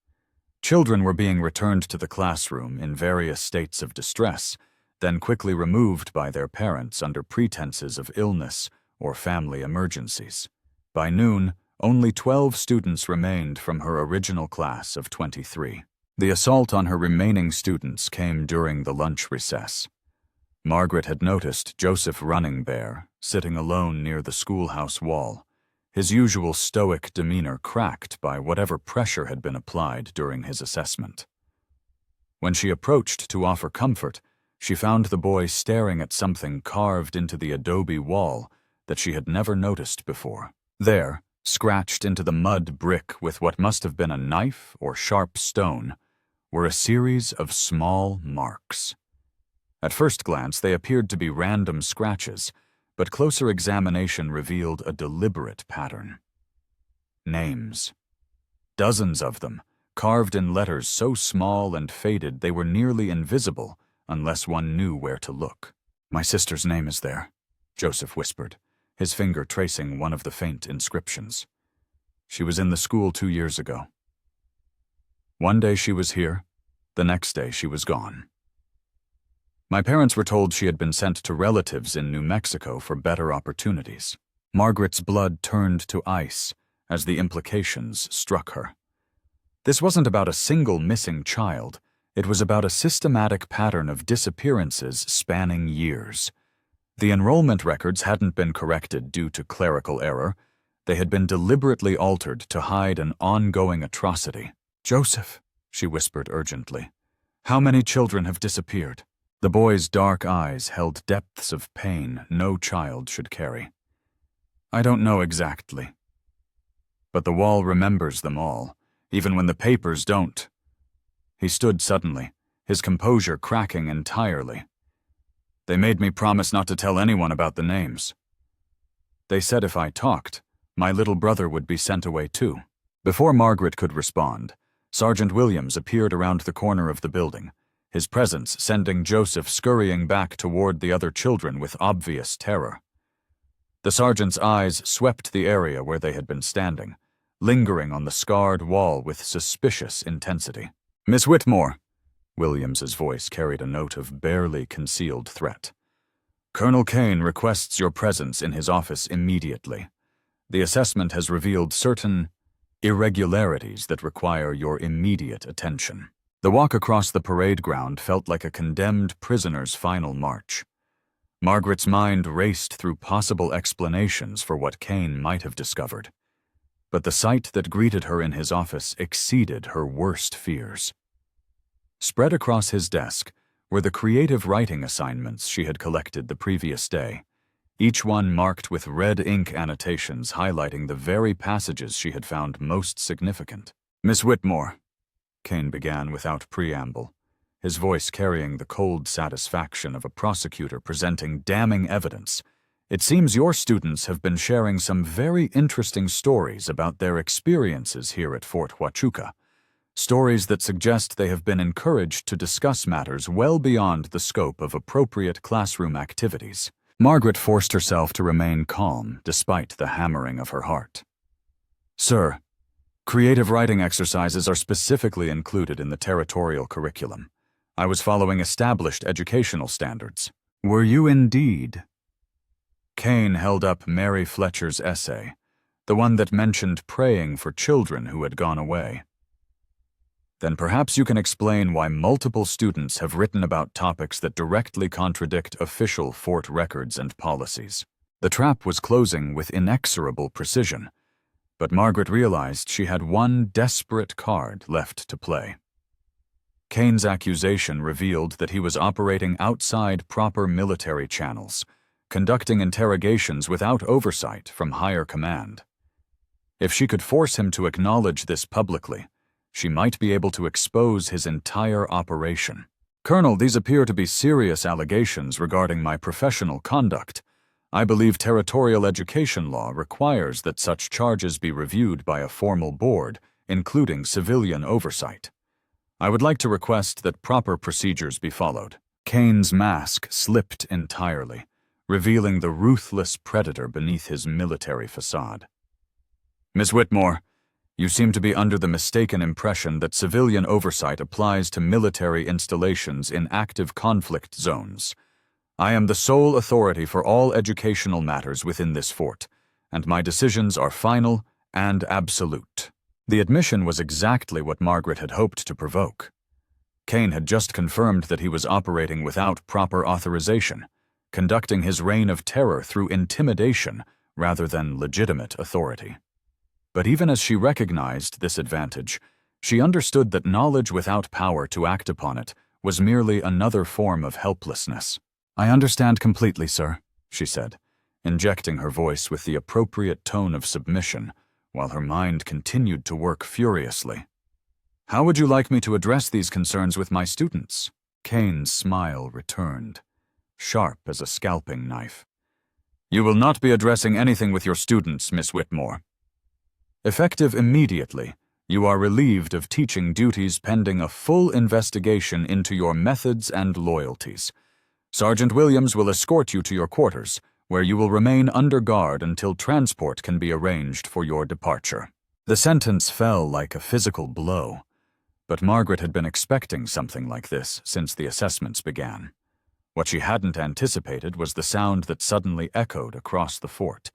Children were being returned to the classroom in various states of distress, then quickly removed by their parents under pretenses of illness or family emergencies. By noon, only 12 students remained from her original class of 23. The assault on her remaining students came during the lunch recess. Margaret had noticed Joseph Running Bear, sitting alone near the schoolhouse wall, his usual stoic demeanor cracked by whatever pressure had been applied during his assessment. When she approached to offer comfort, she found the boy staring at something carved into the adobe wall that she had never noticed before. There, scratched into the mud brick with what must have been a knife or sharp stone, were a series of small marks. At first glance, they appeared to be random scratches, but closer examination revealed a deliberate pattern. Names. Dozens of them, carved in letters so small and faded they were nearly invisible unless one knew where to look. "My sister's name is there," Joseph whispered, his finger tracing one of the faint inscriptions. "She was in the school 2 years ago. One day she was here, the next day she was gone. My parents were told she had been sent to relatives in New Mexico for better opportunities." Margaret's blood turned to ice as the implications struck her. This wasn't about a single missing child. It was about a systematic pattern of disappearances spanning years. The enrollment records hadn't been corrected due to clerical error. They had been deliberately altered to hide an ongoing atrocity. "Joseph," she whispered urgently, "how many children have disappeared?" The boy's dark eyes held depths of pain no child should carry. "I don't know exactly. But the wall remembers them all, even when the papers don't." He stood suddenly, his composure cracking entirely. "They made me promise not to tell anyone about the names. They said if I talked, my little brother would be sent away too." Before Margaret could respond, Sergeant Williams appeared around the corner of the building, his presence sending Joseph scurrying back toward the other children with obvious terror. The sergeant's eyes swept the area where they had been standing, lingering on the scarred wall with suspicious intensity. "Miss Whitmore," Williams's voice carried a note of barely concealed threat. "Colonel Cain requests your presence in his office immediately. The assessment has revealed certain irregularities that require your immediate attention." The walk across the parade ground felt like a condemned prisoner's final march. Margaret's mind raced through possible explanations for what Cain might have discovered. But the sight that greeted her in his office exceeded her worst fears. Spread across his desk were the creative writing assignments she had collected the previous day, each one marked with red ink annotations highlighting the very passages she had found most significant. "Miss Whitmore," Cain began without preamble, his voice carrying the cold satisfaction of a prosecutor presenting damning evidence, "it seems your students have been sharing some very interesting stories about their experiences here at Fort Huachuca. Stories that suggest they have been encouraged to discuss matters well beyond the scope of appropriate classroom activities." Margaret forced herself to remain calm despite the hammering of her heart. "Sir, creative writing exercises are specifically included in the territorial curriculum. I was following established educational standards." "Were you indeed?" Cain held up Mary Fletcher's essay, the one that mentioned praying for children who had gone away. "Then perhaps you can explain why multiple students have written about topics that directly contradict official fort records and policies." The trap was closing with inexorable precision, but Margaret realized she had one desperate card left to play. Cain's accusation revealed that he was operating outside proper military channels, conducting interrogations without oversight from higher command. If she could force him to acknowledge this publicly, she might be able to expose his entire operation. "Colonel, these appear to be serious allegations regarding my professional conduct. I believe territorial education law requires that such charges be reviewed by a formal board, including civilian oversight. I would like to request that proper procedures be followed." Kane's mask slipped entirely, revealing the ruthless predator beneath his military facade. "Miss Whitmore, you seem to be under the mistaken impression that civilian oversight applies to military installations in active conflict zones. I am the sole authority for all educational matters within this fort, and my decisions are final and absolute." The admission was exactly what Margaret had hoped to provoke. Kane had just confirmed that he was operating without proper authorization, conducting his reign of terror through intimidation rather than legitimate authority. But even as she recognized this advantage, she understood that knowledge without power to act upon it was merely another form of helplessness. "I understand completely, sir," she said, injecting her voice with the appropriate tone of submission, while her mind continued to work furiously. "How would you like me to address these concerns with my students?" Kane's smile returned, sharp as a scalping knife. "You will not be addressing anything with your students, Miss Whitmore. Effective immediately, you are relieved of teaching duties pending a full investigation into your methods and loyalties. Sergeant Williams will escort you to your quarters, where you will remain under guard until transport can be arranged for your departure." The sentence fell like a physical blow, but Margaret had been expecting something like this since the assessments began. What she hadn't anticipated was the sound that suddenly echoed across the fort,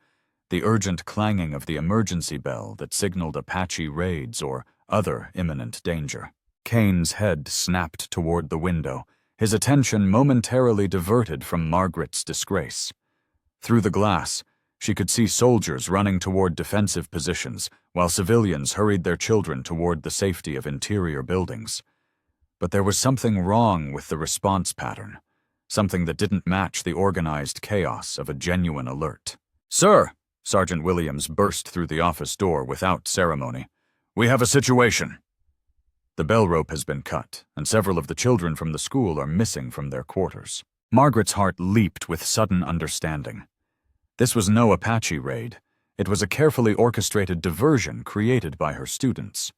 the urgent clanging of the emergency bell that signaled Apache raids or other imminent danger. Kane's head snapped toward the window, his attention momentarily diverted from Margaret's disgrace. Through the glass, she could see soldiers running toward defensive positions, while civilians hurried their children toward the safety of interior buildings. But there was something wrong with the response pattern, something that didn't match the organized chaos of a genuine alert. "Sir!" Sergeant Williams burst through the office door without ceremony. "We have a situation." The bell rope has been cut, and several of the children from the school are missing from their quarters. Margaret's heart leaped with sudden understanding. This was no Apache raid. It was a carefully orchestrated diversion created by her students.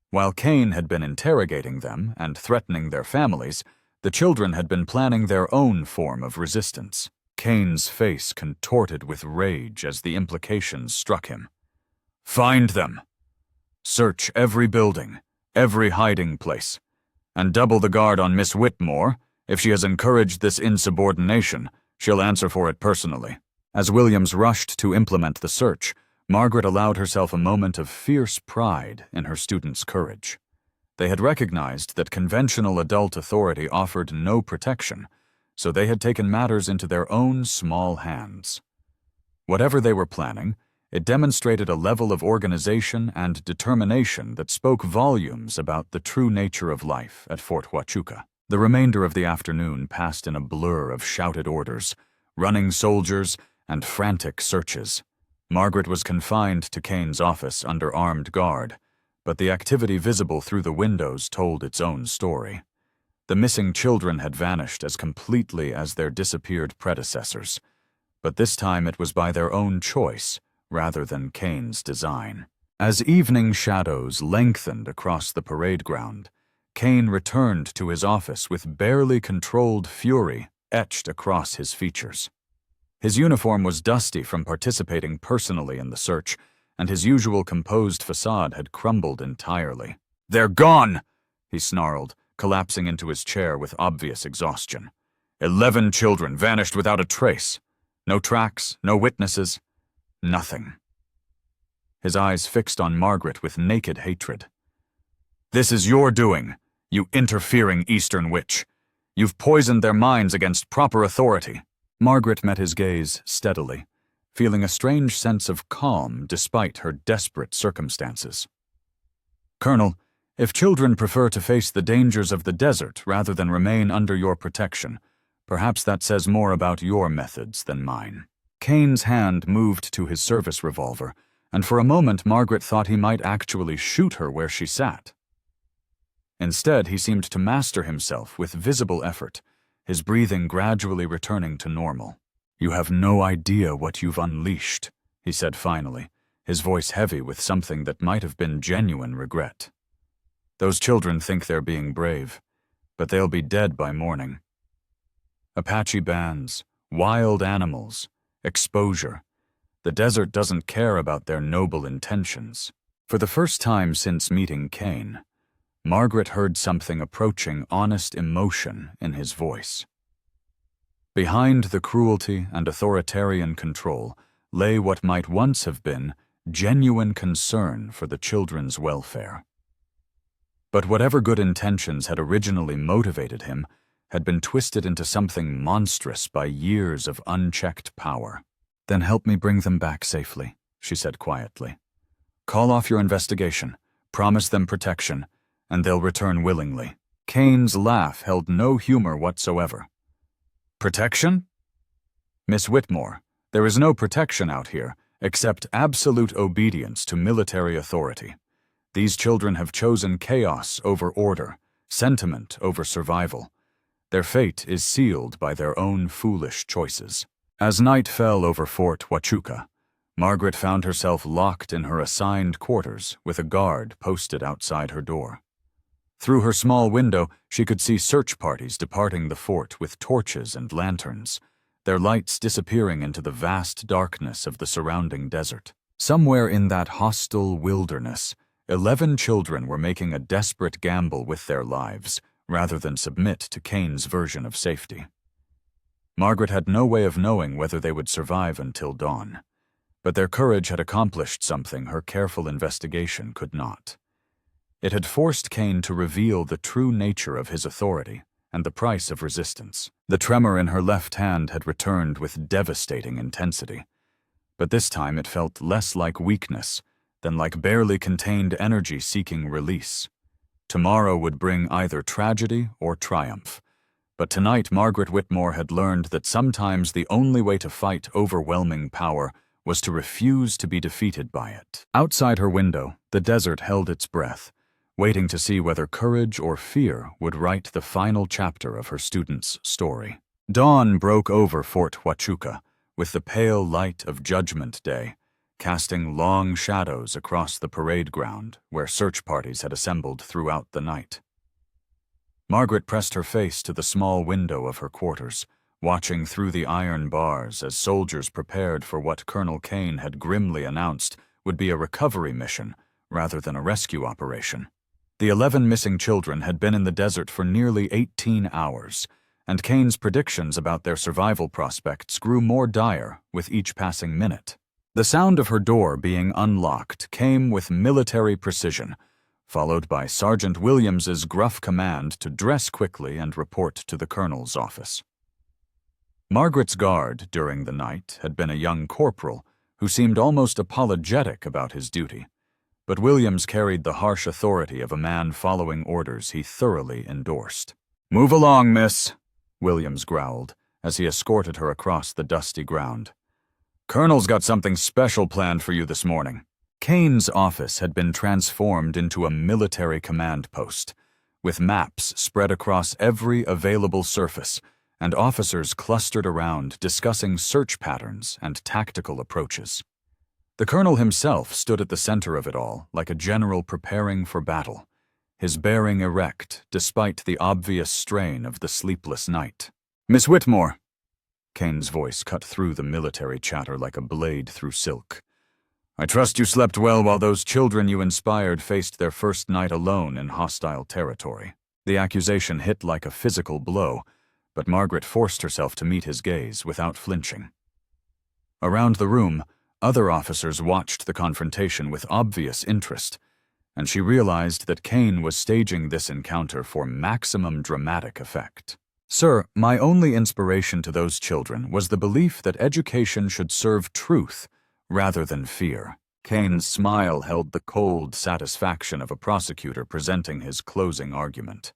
While Kane had been interrogating them and threatening their families, the children had been planning their own form of resistance. Kane's face contorted with rage as the implications struck him. "Find them. Search every building, every hiding place, and double the guard on Miss Whitmore. If she has encouraged this insubordination, she'll answer for it personally." As Williams rushed to implement the search, Margaret allowed herself a moment of fierce pride in her students' courage. They had recognized that conventional adult authority offered no protection, so they had taken matters into their own small hands. Whatever they were planning, it demonstrated a level of organization and determination that spoke volumes about the true nature of life at Fort Huachuca. The remainder of the afternoon passed in a blur of shouted orders, running soldiers, and frantic searches. Margaret was confined to Kane's office under armed guard, but the activity visible through the windows told its own story. The missing children had vanished as completely as their disappeared predecessors, but this time it was by their own choice rather than Kane's design. As evening shadows lengthened across the parade ground, Kane returned to his office with barely controlled fury etched across his features. His uniform was dusty from participating personally in the search, and his usual composed facade had crumbled entirely. "They're gone!" he snarled, collapsing into his chair with obvious exhaustion. 11 children vanished without a trace. No tracks, no witnesses, nothing. His eyes fixed on Margaret with naked hatred. "This is your doing, you interfering Eastern witch. You've poisoned their minds against proper authority." Margaret met his gaze steadily, feeling a strange sense of calm despite her desperate circumstances. "Colonel, if children prefer to face the dangers of the desert rather than remain under your protection, Perhaps that says more about your methods than mine." Kane's hand moved to his service revolver, and for a moment Margaret thought he might actually shoot her where she sat. Instead, he seemed to master himself with visible effort, his breathing gradually returning to normal. "You have no idea what you've unleashed," he said finally, his voice heavy with something that might have been genuine regret. "Those children think they're being brave, but they'll be dead by morning. Apache bands, wild animals, exposure. The desert doesn't care about their noble intentions." For the first time since meeting Kane, Margaret heard something approaching honest emotion in his voice. Behind the cruelty and authoritarian control lay what might once have been genuine concern for the children's welfare. But whatever good intentions had originally motivated him had been twisted into something monstrous by years of unchecked power. "Then help me bring them back safely," she said quietly. "Call off your investigation, promise them protection, and they'll return willingly." Kane's laugh held no humor whatsoever. "Protection? Miss Whitmore, there is no protection out here except absolute obedience to military authority. These children have chosen chaos over order, sentiment over survival. Their fate is sealed by their own foolish choices." As night fell over Fort Huachuca, Margaret found herself locked in her assigned quarters with a guard posted outside her door. Through her small window, she could see search parties departing the fort with torches and lanterns, their lights disappearing into the vast darkness of the surrounding desert. Somewhere in that hostile wilderness, 11 children were making a desperate gamble with their lives, rather than submit to Kane's version of safety. Margaret had no way of knowing whether they would survive until dawn, but their courage had accomplished something her careful investigation could not. It had forced Kane to reveal the true nature of his authority and the price of resistance. The tremor in her left hand had returned with devastating intensity, but this time it felt less like weakness than like barely contained energy seeking release. Tomorrow would bring either tragedy or triumph, but tonight Margaret Whitmore had learned that sometimes the only way to fight overwhelming power was to refuse to be defeated by it. Outside her window, the desert held its breath, waiting to see whether courage or fear would write the final chapter of her student's story. Dawn broke over Fort Huachuca with the pale light of Judgment Day, casting long shadows across the parade ground where search parties had assembled throughout the night. Margaret pressed her face to the small window of her quarters, watching through the iron bars as soldiers prepared for what Colonel Kane had grimly announced would be a recovery mission rather than a rescue operation. The 11 missing children had been in the desert for nearly 18 hours, and Kane's predictions about their survival prospects grew more dire with each passing minute. The sound of her door being unlocked came with military precision, followed by Sergeant Williams's gruff command to dress quickly and report to the colonel's office. Margaret's guard during the night had been a young corporal who seemed almost apologetic about his duty, but Williams carried the harsh authority of a man following orders he thoroughly endorsed. "Move along, miss," Williams growled as he escorted her across the dusty ground. "Colonel's got something special planned for you this morning." Kane's office had been transformed into a military command post, with maps spread across every available surface and officers clustered around discussing search patterns and tactical approaches. The colonel himself stood at the center of it all, like a general preparing for battle, his bearing erect despite the obvious strain of the sleepless night. "Miss Whitmore," Kane's voice cut through the military chatter like a blade through silk. "I trust you slept well while those children you inspired faced their first night alone in hostile territory." The accusation hit like a physical blow, but Margaret forced herself to meet his gaze without flinching. Around the room, other officers watched the confrontation with obvious interest, and she realized that Kane was staging this encounter for maximum dramatic effect. "Sir, my only inspiration to those children was the belief that education should serve truth rather than fear." Kane's smile held the cold satisfaction of a prosecutor presenting his closing argument.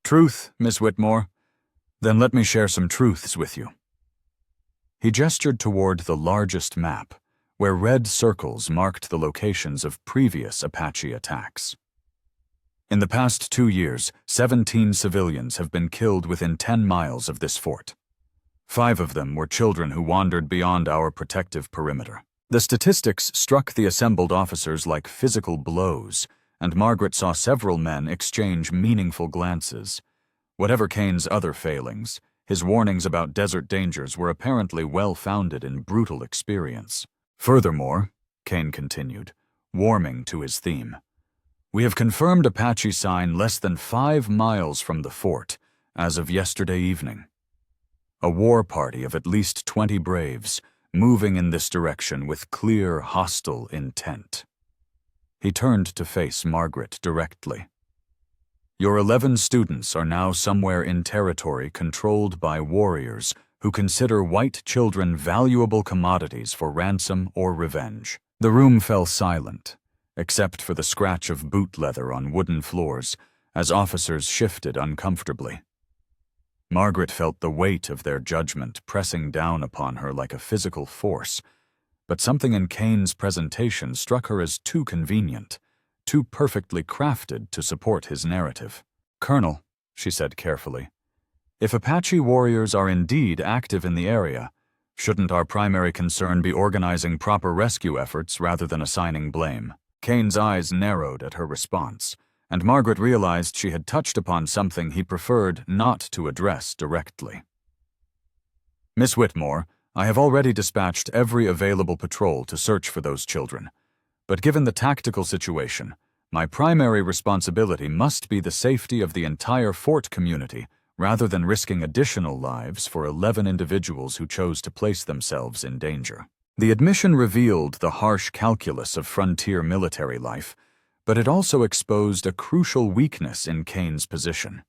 "Truth, Miss Whitmore. Then let me share some truths with you. He gestured toward the largest map, where red circles marked the locations of previous Apache attacks. In the past 2 years, 17 civilians have been killed within 10 miles of this fort. 5 of them were children who wandered beyond our protective perimeter. The statistics struck the assembled officers like physical blows, and Margaret saw several men exchange meaningful glances. Whatever Kane's other failings, his warnings about desert dangers were apparently well-founded in brutal experience. Furthermore, Kane continued, warming to his theme, we have confirmed Apache sign less than 5 miles from the fort as of yesterday evening. A war party of at least 20 braves moving in this direction with clear, hostile intent. He turned to face Margaret directly. Your 11 students are now somewhere in territory controlled by warriors who consider white children valuable commodities for ransom or revenge. The room fell silent, except for the scratch of boot leather on wooden floors as officers shifted uncomfortably. Margaret felt the weight of their judgment pressing down upon her like a physical force, but something in Kane's presentation struck her as too convenient, too perfectly crafted to support his narrative. Colonel, she said carefully, if Apache warriors are indeed active in the area, shouldn't our primary concern be organizing proper rescue efforts rather than assigning blame? Kane's eyes narrowed at her response, and Margaret realized she had touched upon something he preferred not to address directly. Miss Whitmore, I have already dispatched every available patrol to search for those children, but given the tactical situation, my primary responsibility must be the safety of the entire fort community rather than risking additional lives for 11 individuals who chose to place themselves in danger. The admission revealed the harsh calculus of frontier military life, but it also exposed a crucial weakness in Kane's position.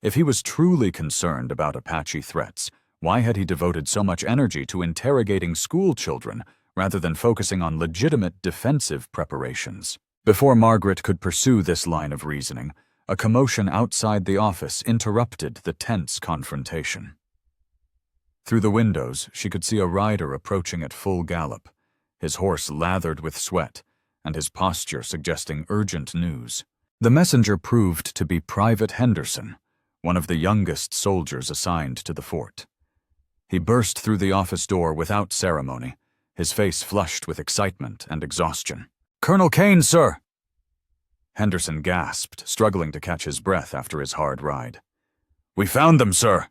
If he was truly concerned about Apache threats, why had he devoted so much energy to interrogating school children rather than focusing on legitimate defensive preparations? Before Margaret could pursue this line of reasoning, a commotion outside the office interrupted the tense confrontation. Through the windows, she could see a rider approaching at full gallop, his horse lathered with sweat, and his posture suggesting urgent news. The messenger proved to be Private Henderson, one of the youngest soldiers assigned to the fort. He burst through the office door without ceremony, his face flushed with excitement and exhaustion. "Colonel Kane, sir!" Henderson gasped, struggling to catch his breath after his hard ride. "We found them, sir!"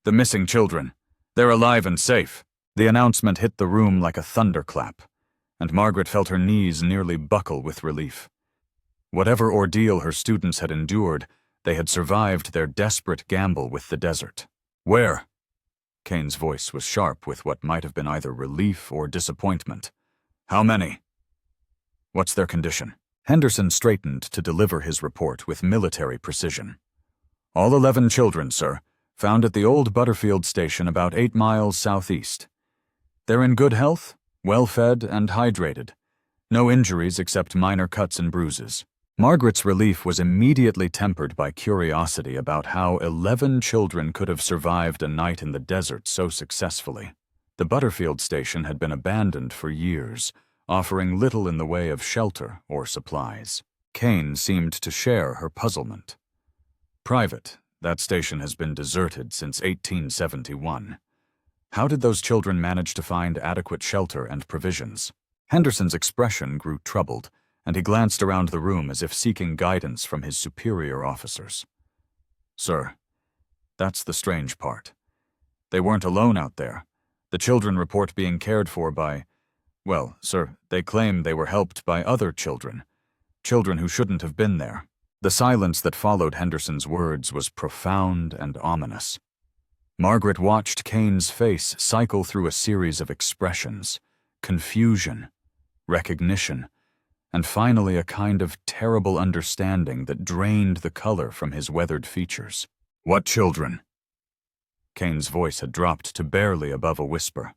"The missing children. They're alive and safe." The announcement hit the room like a thunderclap, and Margaret felt her knees nearly buckle with relief. Whatever ordeal her students had endured, they had survived their desperate gamble with the desert. "Where?" Kane's voice was sharp with what might have been either relief or disappointment. "How many?" "What's their condition?" Henderson straightened to deliver his report with military precision. "All 11 children, sir, found at the old Butterfield station about 8 miles southeast. They're in good health, well-fed and hydrated. No injuries except minor cuts and bruises." Margaret's relief was immediately tempered by curiosity about how 11 children could have survived a night in the desert so successfully. The Butterfield station had been abandoned for years, offering little in the way of shelter or supplies. Kane seemed to share her puzzlement. "Private, that station has been deserted since 1871. How did those children manage to find adequate shelter and provisions?" Henderson's expression grew troubled, and he glanced around the room as if seeking guidance from his superior officers. "Sir, that's the strange part. They weren't alone out there. The children report being cared for by, well, sir, they claim they were helped by other children who shouldn't have been there." The silence that followed Henderson's words was profound and ominous. Margaret watched Kane's face cycle through a series of expressions: confusion, recognition, and finally a kind of terrible understanding that drained the color from his weathered features. "What children?" Kane's voice had dropped to barely above a whisper.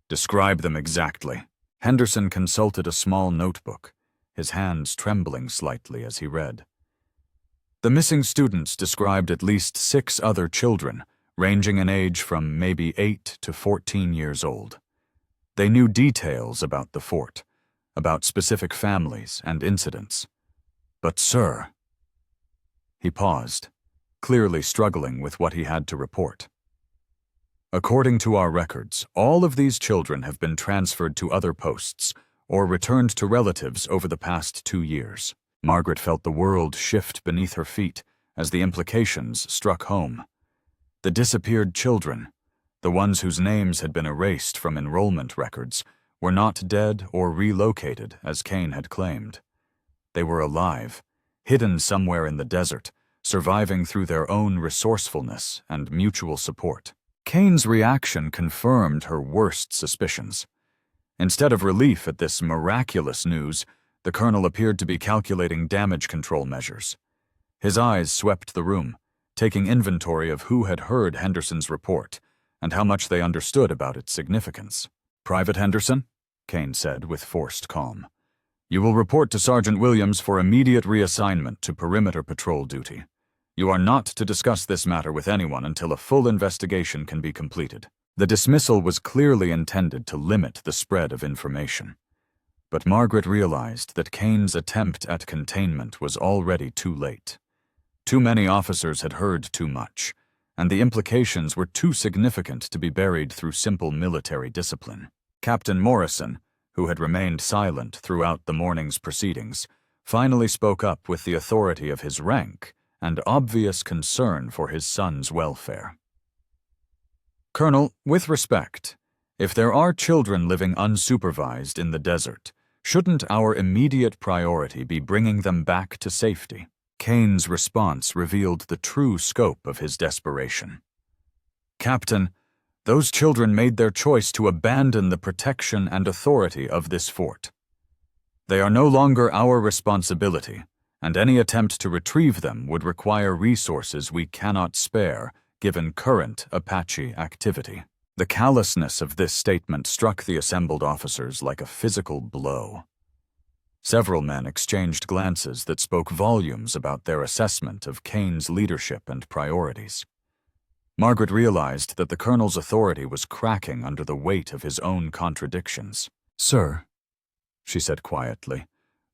"Describe them exactly." Henderson consulted a small notebook, his hands trembling slightly as he read. The missing students described at least 6 other children, ranging in age from maybe 8 to 14 years old. They knew details about the fort, about specific families and incidents. But, sir... He paused, clearly struggling with what he had to report. According to our records, all of these children have been transferred to other posts or returned to relatives over the past 2 years. Margaret felt the world shift beneath her feet as the implications struck home. The disappeared children, the ones whose names had been erased from enrollment records, were not dead or relocated as Kane had claimed. They were alive, hidden somewhere in the desert, surviving through their own resourcefulness and mutual support. Kane's reaction confirmed her worst suspicions. Instead of relief at this miraculous news, the colonel appeared to be calculating damage control measures. His eyes swept the room, taking inventory of who had heard Henderson's report and how much they understood about its significance. "Private Henderson," Kane said with forced calm, "you will report to Sergeant Williams for immediate reassignment to perimeter patrol duty. You are not to discuss this matter with anyone until a full investigation can be completed." The dismissal was clearly intended to limit the spread of information. But Margaret realized that Kane's attempt at containment was already too late. Too many officers had heard too much, and the implications were too significant to be buried through simple military discipline. Captain Morrison, who had remained silent throughout the morning's proceedings, finally spoke up with the authority of his rank and obvious concern for his son's welfare. "Colonel, with respect, if there are children living unsupervised in the desert, shouldn't our immediate priority be bringing them back to safety?" Kane's response revealed the true scope of his desperation. "Captain, those children made their choice to abandon the protection and authority of this fort. They are no longer our responsibility, and any attempt to retrieve them would require resources we cannot spare, given current Apache activity." The callousness of this statement struck the assembled officers like a physical blow. Several men exchanged glances that spoke volumes about their assessment of Kane's leadership and priorities. Margaret realized that the colonel's authority was cracking under the weight of his own contradictions. "Sir," she said quietly,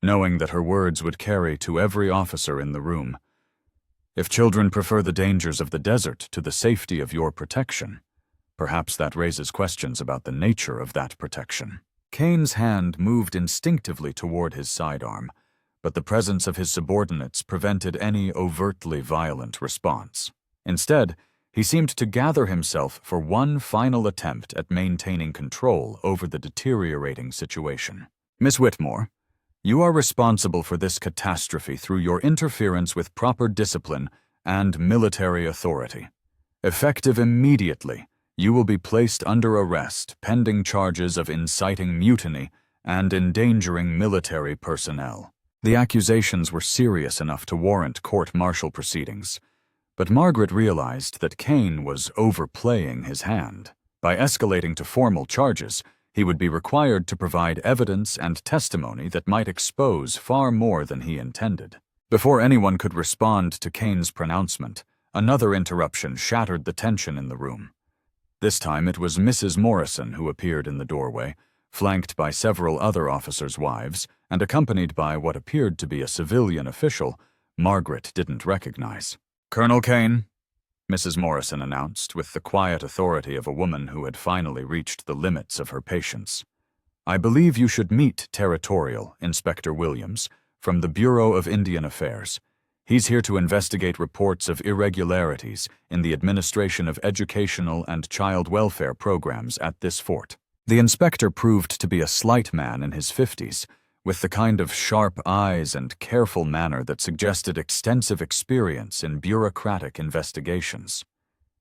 knowing that her words would carry to every officer in the room, "if children prefer the dangers of the desert to the safety of your protection, perhaps that raises questions about the nature of that protection." Kane's hand moved instinctively toward his sidearm, but the presence of his subordinates prevented any overtly violent response. Instead, he seemed to gather himself for one final attempt at maintaining control over the deteriorating situation. "Miss Whitmore, you are responsible for this catastrophe through your interference with proper discipline and military authority. Effective immediately, you will be placed under arrest pending charges of inciting mutiny and endangering military personnel." The accusations were serious enough to warrant court-martial proceedings, but Margaret realized that Kane was overplaying his hand. By escalating to formal charges, he would be required to provide evidence and testimony that might expose far more than he intended. Before anyone could respond to Kane's pronouncement, another interruption shattered the tension in the room. This time it was Mrs. Morrison who appeared in the doorway, flanked by several other officers' wives and accompanied by what appeared to be a civilian official Margaret didn't recognize. "Colonel Kane," Mrs. Morrison announced with the quiet authority of a woman who had finally reached the limits of her patience, "I believe you should meet Territorial Inspector Williams from the Bureau of Indian Affairs. He's here to investigate reports of irregularities in the administration of educational and child welfare programs at this fort." The inspector proved to be a slight man in his 50s, with the kind of sharp eyes and careful manner that suggested extensive experience in bureaucratic investigations.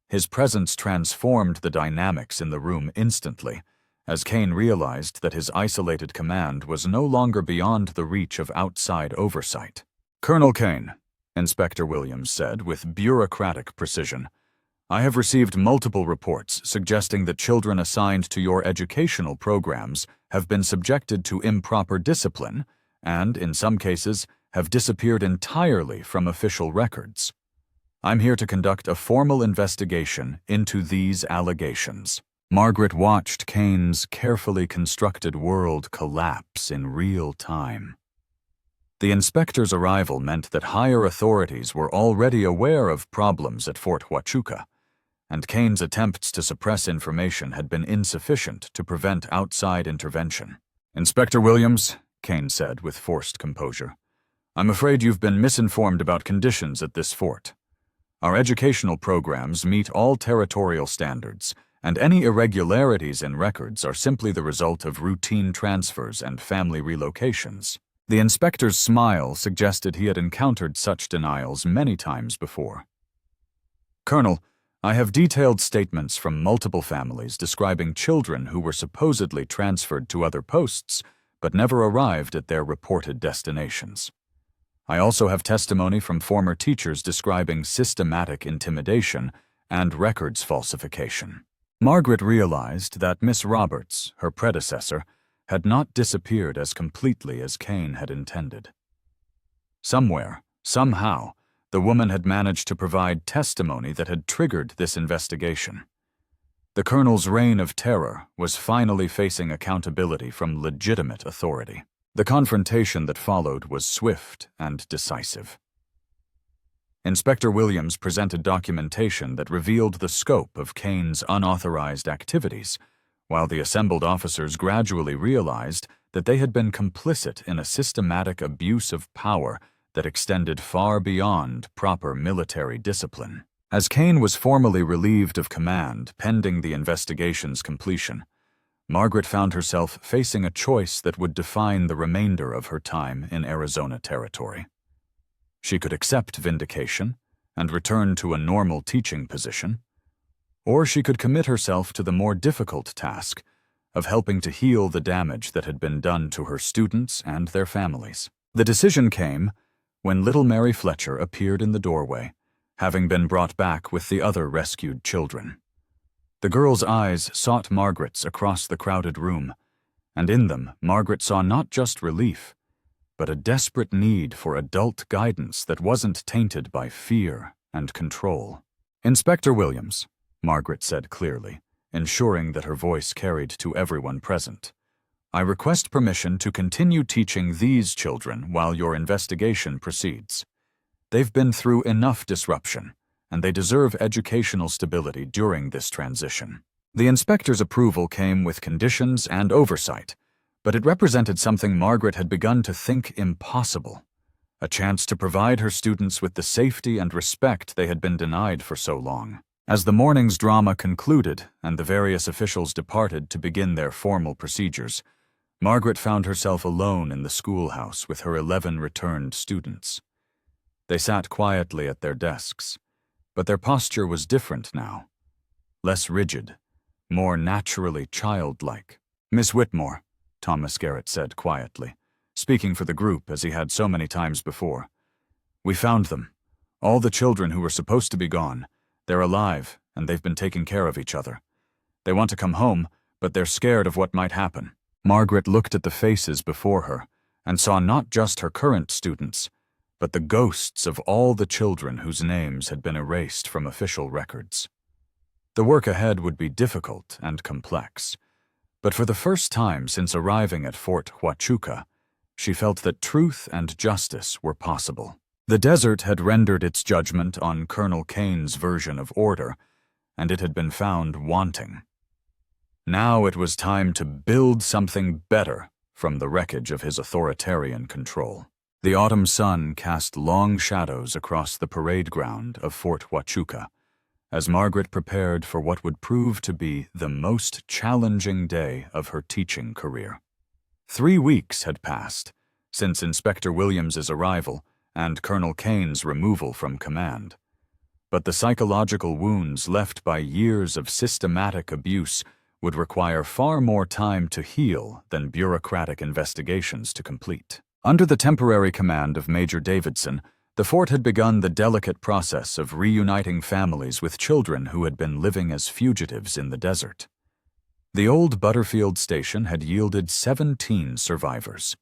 His presence transformed the dynamics in the room instantly, as Kane realized that his isolated command was no longer beyond the reach of outside oversight. "Colonel Kane," Inspector Williams said with bureaucratic precision, "I have received multiple reports suggesting that children assigned to your educational programs have been subjected to improper discipline and, in some cases, have disappeared entirely from official records. I'm here to conduct a formal investigation into these allegations." Margaret watched Kane's carefully constructed world collapse in real time. The inspector's arrival meant that higher authorities were already aware of problems at Fort Huachuca, and Kane's attempts to suppress information had been insufficient to prevent outside intervention. "Inspector Williams," Kane said with forced composure, "I'm afraid you've been misinformed about conditions at this fort. Our educational programs meet all territorial standards, and any irregularities in records are simply the result of routine transfers and family relocations." The inspector's smile suggested he had encountered such denials many times before. "Colonel, I have detailed statements from multiple families describing children who were supposedly transferred to other posts but never arrived at their reported destinations. I also have testimony from former teachers describing systematic intimidation and records falsification." Margaret realized that Miss Roberts, her predecessor, had not disappeared as completely as Kane had intended. Somewhere, somehow, the woman had managed to provide testimony that had triggered this investigation. The Colonel's reign of terror was finally facing accountability from legitimate authority. The confrontation that followed was swift and decisive. Inspector Williams presented documentation that revealed the scope of Kane's unauthorized activities, while the assembled officers gradually realized that they had been complicit in a systematic abuse of power that extended far beyond proper military discipline. As Kane was formally relieved of command pending the investigation's completion, Margaret found herself facing a choice that would define the remainder of her time in Arizona Territory. She could accept vindication and return to a normal teaching position, or she could commit herself to the more difficult task of helping to heal the damage that had been done to her students and their families. The decision came when little Mary Fletcher appeared in the doorway, having been brought back with the other rescued children. The girl's eyes sought Margaret's across the crowded room, and in them Margaret saw not just relief, but a desperate need for adult guidance that wasn't tainted by fear and control. "Inspector Williams," Margaret said clearly, ensuring that her voice carried to everyone present, "I request permission to continue teaching these children while your investigation proceeds. They've been through enough disruption, and they deserve educational stability during this transition." The inspector's approval came with conditions and oversight, but it represented something Margaret had begun to think impossible: a chance to provide her students with the safety and respect they had been denied for so long. As the morning's drama concluded and the various officials departed to begin their formal procedures, Margaret found herself alone in the schoolhouse with her 11 returned students. They sat quietly at their desks, but their posture was different now, less rigid, more naturally childlike. "Miss Whitmore," Thomas Garrett said quietly, speaking for the group as he had so many times before, "we found them. All the children who were supposed to be gone. They're alive, and they've been taking care of each other. They want to come home, but they're scared of what might happen." Margaret looked at the faces before her and saw not just her current students, but the ghosts of all the children whose names had been erased from official records. The work ahead would be difficult and complex, but for the first time since arriving at Fort Huachuca, she felt that truth and justice were possible. The desert had rendered its judgment on Colonel Kane's version of order, and it had been found wanting. Now it was time to build something better from the wreckage of his authoritarian control. The autumn sun cast long shadows across the parade ground of Fort Huachuca, as Margaret prepared for what would prove to be the most challenging day of her teaching career. 3 weeks had passed since Inspector Williams's arrival and Colonel Kane's removal from command, but the psychological wounds left by years of systematic abuse would require far more time to heal than bureaucratic investigations to complete. Under the temporary command of Major Davidson, the fort had begun the delicate process of reuniting families with children who had been living as fugitives in the desert. The old Butterfield station had yielded 17 survivors.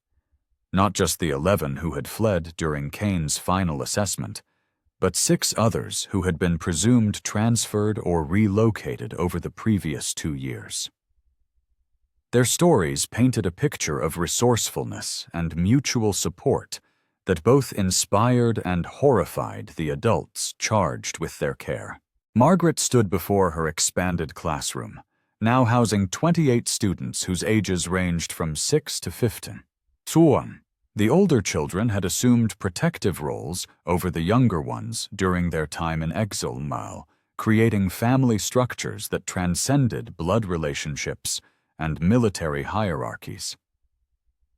Not just the 11 who had fled during Kane's final assessment, but 6 others who had been presumed transferred or relocated over the previous 2 years. Their stories painted a picture of resourcefulness and mutual support that both inspired and horrified the adults charged with their care. Margaret stood before her expanded classroom, now housing 28 students whose ages ranged from 6 to 15. The older children had assumed protective roles over the younger ones during their time in exile, creating family structures that transcended blood relationships and military hierarchies.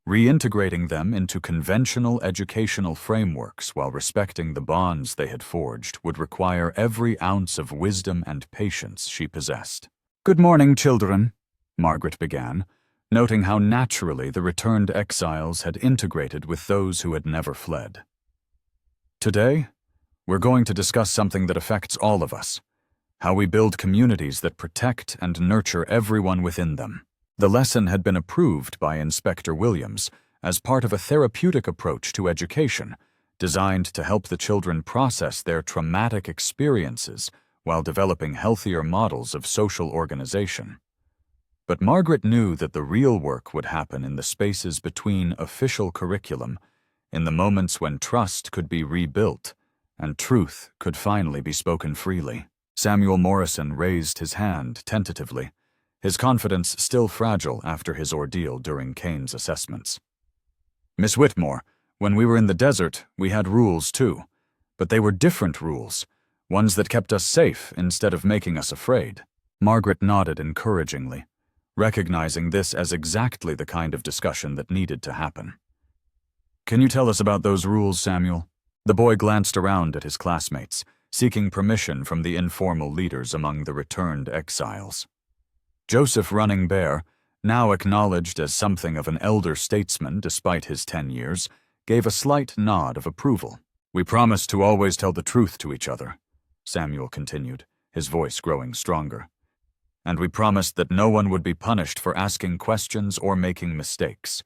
Reintegrating them into conventional educational frameworks while respecting the bonds they had forged would require every ounce of wisdom and patience she possessed. "Good morning, children," Margaret began, noting how naturally the returned exiles had integrated with those who had never fled. "Today, we're going to discuss something that affects all of us, how we build communities that protect and nurture everyone within them." The lesson had been approved by Inspector Williams as part of a therapeutic approach to education designed to help the children process their traumatic experiences while developing healthier models of social organization. But Margaret knew that the real work would happen in the spaces between official curriculum, in the moments when trust could be rebuilt and truth could finally be spoken freely. Samuel Morrison raised his hand tentatively, his confidence still fragile after his ordeal during Kane's assessments. "Miss Whitmore, when we were in the desert, we had rules too, but they were different rules, ones that kept us safe instead of making us afraid." Margaret nodded encouragingly, recognizing this as exactly the kind of discussion that needed to happen. "Can you tell us about those rules, Samuel?" The boy glanced around at his classmates, seeking permission from the informal leaders among the returned exiles. Joseph Running Bear, now acknowledged as something of an elder statesman despite his 10 years, gave a slight nod of approval. "We promised to always tell the truth to each other," Samuel continued, his voice growing stronger. "And we promised that no one would be punished for asking questions or making mistakes.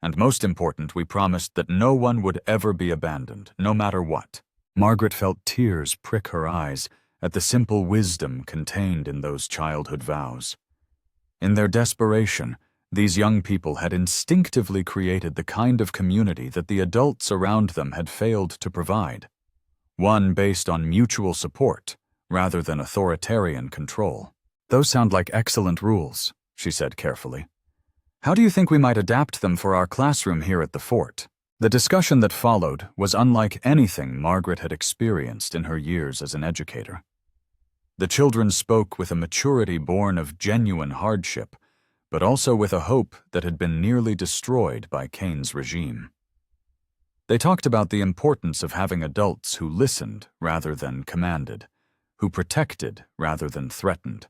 And most important, we promised that no one would ever be abandoned, no matter what." Margaret felt tears prick her eyes at the simple wisdom contained in those childhood vows. In their desperation, these young people had instinctively created the kind of community that the adults around them had failed to provide, one based on mutual support rather than authoritarian control. "Those sound like excellent rules," she said carefully. "How do you think we might adapt them for our classroom here at the fort?" The discussion that followed was unlike anything Margaret had experienced in her years as an educator. The children spoke with a maturity born of genuine hardship, but also with a hope that had been nearly destroyed by Kane's regime. They talked about the importance of having adults who listened rather than commanded, who protected rather than threatened,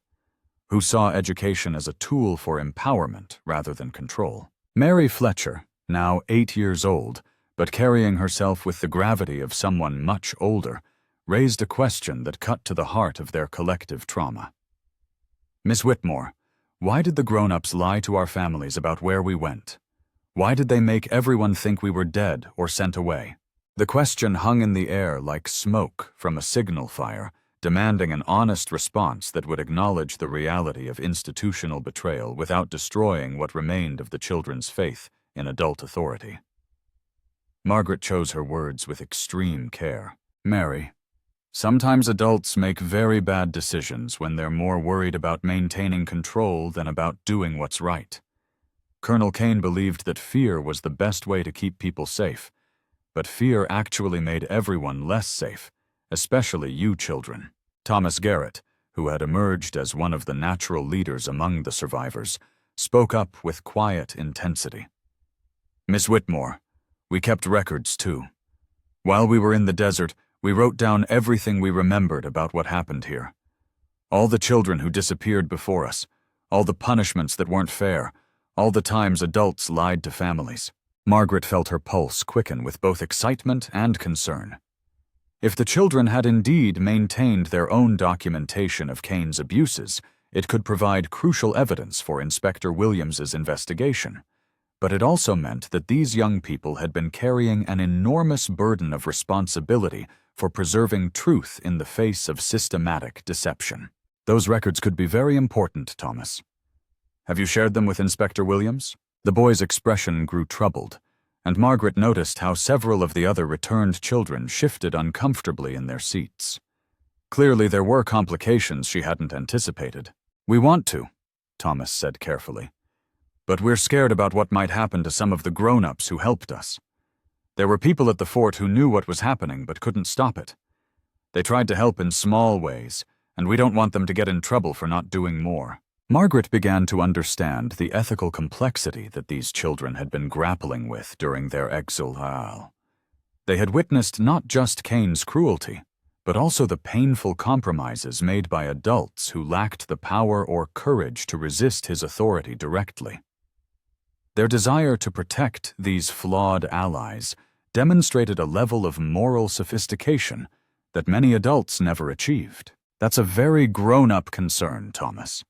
who saw education as a tool for empowerment rather than control. Mary Fletcher, now 8 years old, but carrying herself with the gravity of someone much older, raised a question that cut to the heart of their collective trauma. "Miss Whitmore, why did the grown-ups lie to our families about where we went? Why did they make everyone think we were dead or sent away?" The question hung in the air like smoke from a signal fire, demanding an honest response that would acknowledge the reality of institutional betrayal without destroying what remained of the children's faith in adult authority. Margaret chose her words with extreme care. "Mary, sometimes adults make very bad decisions when they're more worried about maintaining control than about doing what's right. Colonel Kane believed that fear was the best way to keep people safe, but fear actually made everyone less safe, especially you children." Thomas Garrett, who had emerged as one of the natural leaders among the survivors, spoke up with quiet intensity. "Miss Whitmore, we kept records too. While we were in the desert, we wrote down everything we remembered about what happened here. All the children who disappeared before us, all the punishments that weren't fair, all the times adults lied to families." Margaret felt her pulse quicken with both excitement and concern. If the children had indeed maintained their own documentation of Kane's abuses, it could provide crucial evidence for Inspector Williams's investigation. But it also meant that these young people had been carrying an enormous burden of responsibility for preserving truth in the face of systematic deception. Those records could be very important, Thomas. Have you shared them with Inspector Williams? The boy's expression grew troubled, and Margaret noticed how several of the other returned children shifted uncomfortably in their seats. Clearly, there were complications she hadn't anticipated. We want to, Thomas said carefully. But we're scared about what might happen to some of the grown-ups who helped us. There were people at the fort who knew what was happening but couldn't stop it. They tried to help in small ways, and we don't want them to get in trouble for not doing more. Margaret began to understand the ethical complexity that these children had been grappling with during their exil. They had witnessed not just Cain's cruelty, but also the painful compromises made by adults who lacked the power or courage to resist his authority directly. Their desire to protect these flawed allies demonstrated a level of moral sophistication that many adults never achieved. That's a very grown-up concern, Thomas.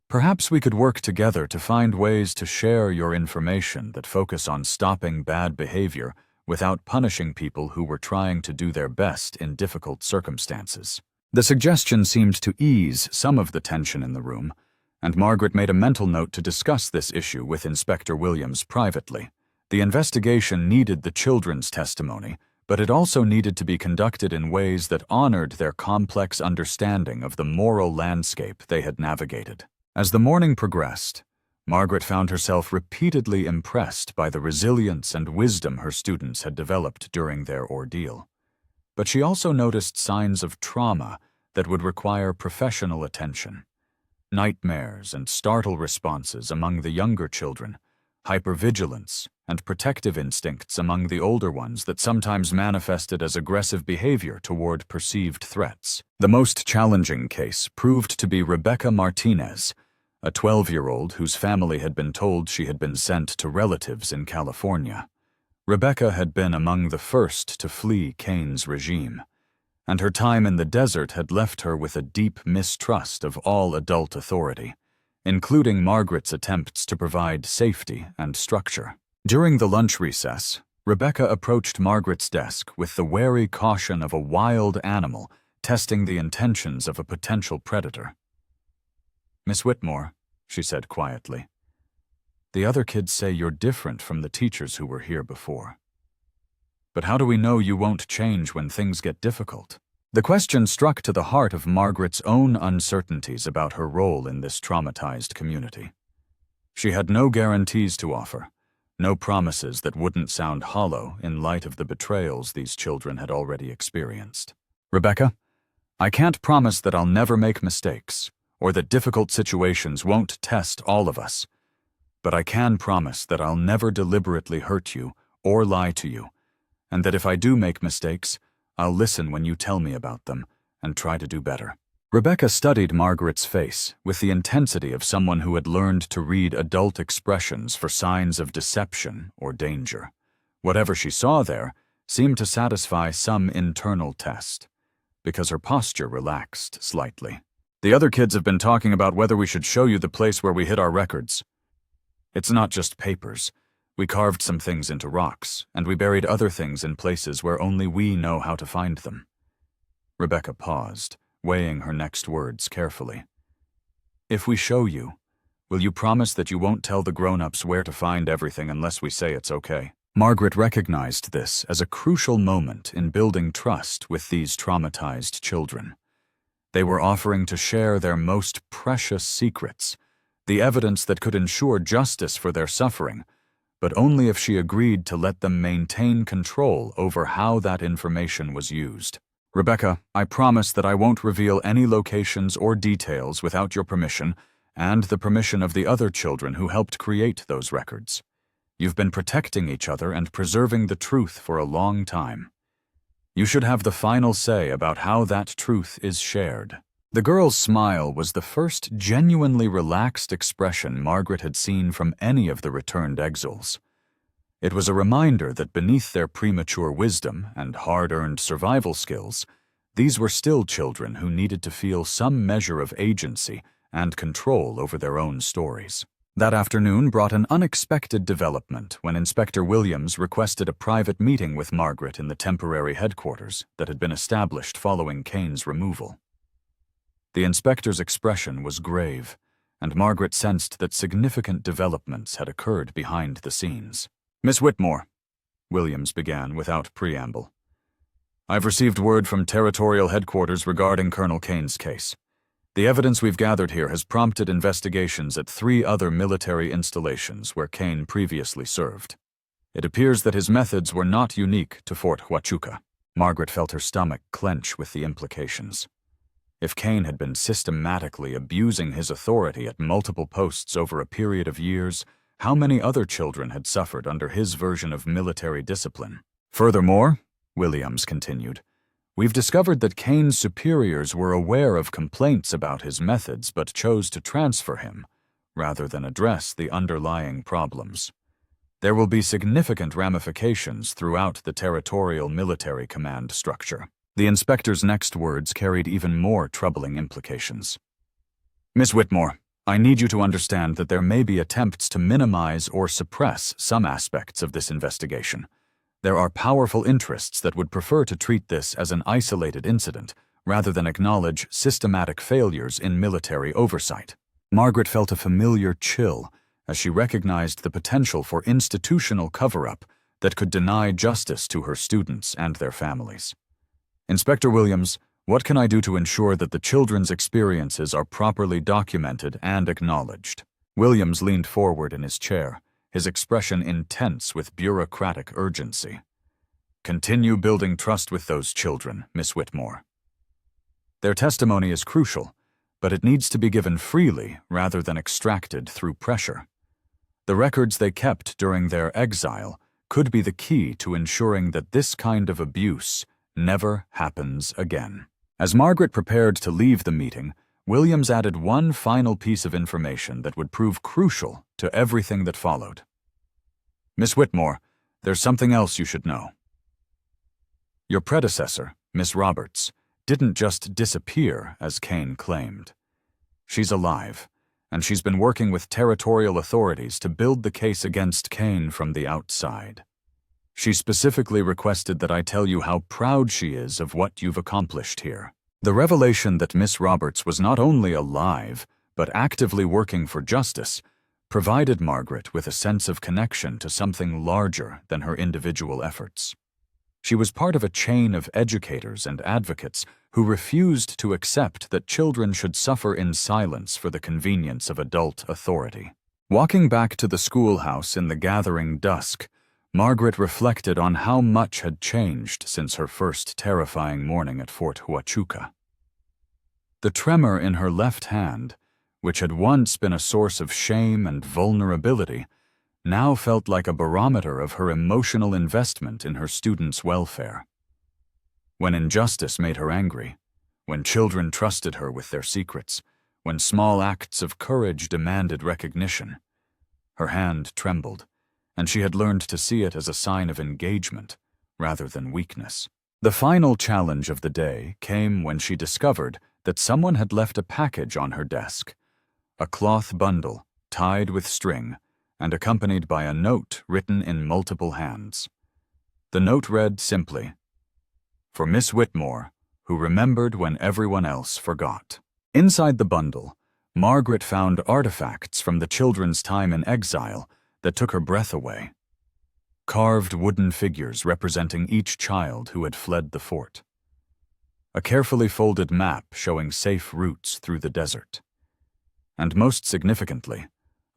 Perhaps we could work together to find ways to share your information that focus on stopping bad behavior without punishing people who were trying to do their best in difficult circumstances. The suggestion seemed to ease some of the tension in the room, and Margaret made a mental note to discuss this issue with Inspector Williams privately. The investigation needed the children's testimony, but it also needed to be conducted in ways that honored their complex understanding of the moral landscape they had navigated. As the morning progressed, Margaret found herself repeatedly impressed by the resilience and wisdom her students had developed during their ordeal. But she also noticed signs of trauma that would require professional attention. Nightmares and startle responses among the younger children, hypervigilance, and protective instincts among the older ones that sometimes manifested as aggressive behavior toward perceived threats. The most challenging case proved to be Rebecca Martinez, a 12-year-old whose family had been told she had been sent to relatives in California. Rebecca had been among the first to flee Cain's regime, and her time in the desert had left her with a deep mistrust of all adult authority, including Margaret's attempts to provide safety and structure. During the lunch recess, Rebecca approached Margaret's desk with the wary caution of a wild animal testing the intentions of a potential predator. "Miss Whitmore," she said quietly, "the other kids say you're different from the teachers who were here before. But how do we know you won't change when things get difficult?" The question struck to the heart of Margaret's own uncertainties about her role in this traumatized community. She had no guarantees to offer, no promises that wouldn't sound hollow in light of the betrayals these children had already experienced. "Rebecca, I can't promise that I'll never make mistakes, or that difficult situations won't test all of us, but I can promise that I'll never deliberately hurt you or lie to you, and that if I do make mistakes, I'll listen when you tell me about them and try to do better." Rebecca studied Margaret's face with the intensity of someone who had learned to read adult expressions for signs of deception or danger. Whatever she saw there seemed to satisfy some internal test, because her posture relaxed slightly. "The other kids have been talking about whether we should show you the place where we hid our records. It's not just papers. We carved some things into rocks, and we buried other things in places where only we know how to find them." Rebecca paused, weighing her next words carefully. "If we show you, will you promise that you won't tell the grown-ups where to find everything unless we say it's okay?" Margaret recognized this as a crucial moment in building trust with these traumatized children. They were offering to share their most precious secrets, the evidence that could ensure justice for their suffering, but only if she agreed to let them maintain control over how that information was used. "Rebecca, I promise that I won't reveal any locations or details without your permission and the permission of the other children who helped create those records. You've been protecting each other and preserving the truth for a long time. You should have the final say about how that truth is shared." The girl's smile was the first genuinely relaxed expression Margaret had seen from any of the returned exiles. It was a reminder that beneath their premature wisdom and hard-earned survival skills, these were still children who needed to feel some measure of agency and control over their own stories. That afternoon brought an unexpected development when Inspector Williams requested a private meeting with Margaret in the temporary headquarters that had been established following Kane's removal. The inspector's expression was grave, and Margaret sensed that significant developments had occurred behind the scenes. "Miss Whitmore," Williams began without preamble, "I've received word from Territorial Headquarters regarding Colonel Kane's case. The evidence we've gathered here has prompted investigations at 3 other military installations where Kane previously served. It appears that his methods were not unique to Fort Huachuca." Margaret felt her stomach clench with the implications. If Kane had been systematically abusing his authority at multiple posts over a period of years, how many other children had suffered under his version of military discipline? "Furthermore," Williams continued, "we've discovered that Kane's superiors were aware of complaints about his methods but chose to transfer him, rather than address the underlying problems. There will be significant ramifications throughout the territorial military command structure." The inspector's next words carried even more troubling implications. "Miss Whitmore, I need you to understand that there may be attempts to minimize or suppress some aspects of this investigation. There are powerful interests that would prefer to treat this as an isolated incident, rather than acknowledge systematic failures in military oversight." Margaret felt a familiar chill as she recognized the potential for institutional cover-up that could deny justice to her students and their families. "Inspector Williams, what can I do to ensure that the children's experiences are properly documented and acknowledged?" Williams leaned forward in his chair, his expression intense with bureaucratic urgency. "Continue building trust with those children, Miss Whitmore. Their testimony is crucial, but it needs to be given freely rather than extracted through pressure. The records they kept during their exile could be the key to ensuring that this kind of abuse never happens again." As Margaret prepared to leave the meeting, Williams added one final piece of information that would prove crucial to everything that followed. "Miss Whitmore, there's something else you should know. Your predecessor, Miss Roberts, didn't just disappear as Kane claimed. She's alive, and she's been working with territorial authorities to build the case against Kane from the outside. She specifically requested that I tell you how proud she is of what you've accomplished here." The revelation that Miss Roberts was not only alive, but actively working for justice, provided Margaret with a sense of connection to something larger than her individual efforts. She was part of a chain of educators and advocates who refused to accept that children should suffer in silence for the convenience of adult authority. Walking back to the schoolhouse in the gathering dusk, Margaret reflected on how much had changed since her first terrifying morning at Fort Huachuca. The tremor in her left hand, which had once been a source of shame and vulnerability, now felt like a barometer of her emotional investment in her students' welfare. When injustice made her angry, when children trusted her with their secrets, when small acts of courage demanded recognition, her hand trembled, and she had learned to see it as a sign of engagement rather than weakness. The final challenge of the day came when she discovered that someone had left a package on her desk, a cloth bundle tied with string and accompanied by a note written in multiple hands. The note read simply, "For Miss Whitmore, who remembered when everyone else forgot." Inside the bundle, Margaret found artifacts from the children's time in exile that took her breath away. Carved wooden figures representing each child who had fled the fort. A carefully folded map showing safe routes through the desert. And most significantly,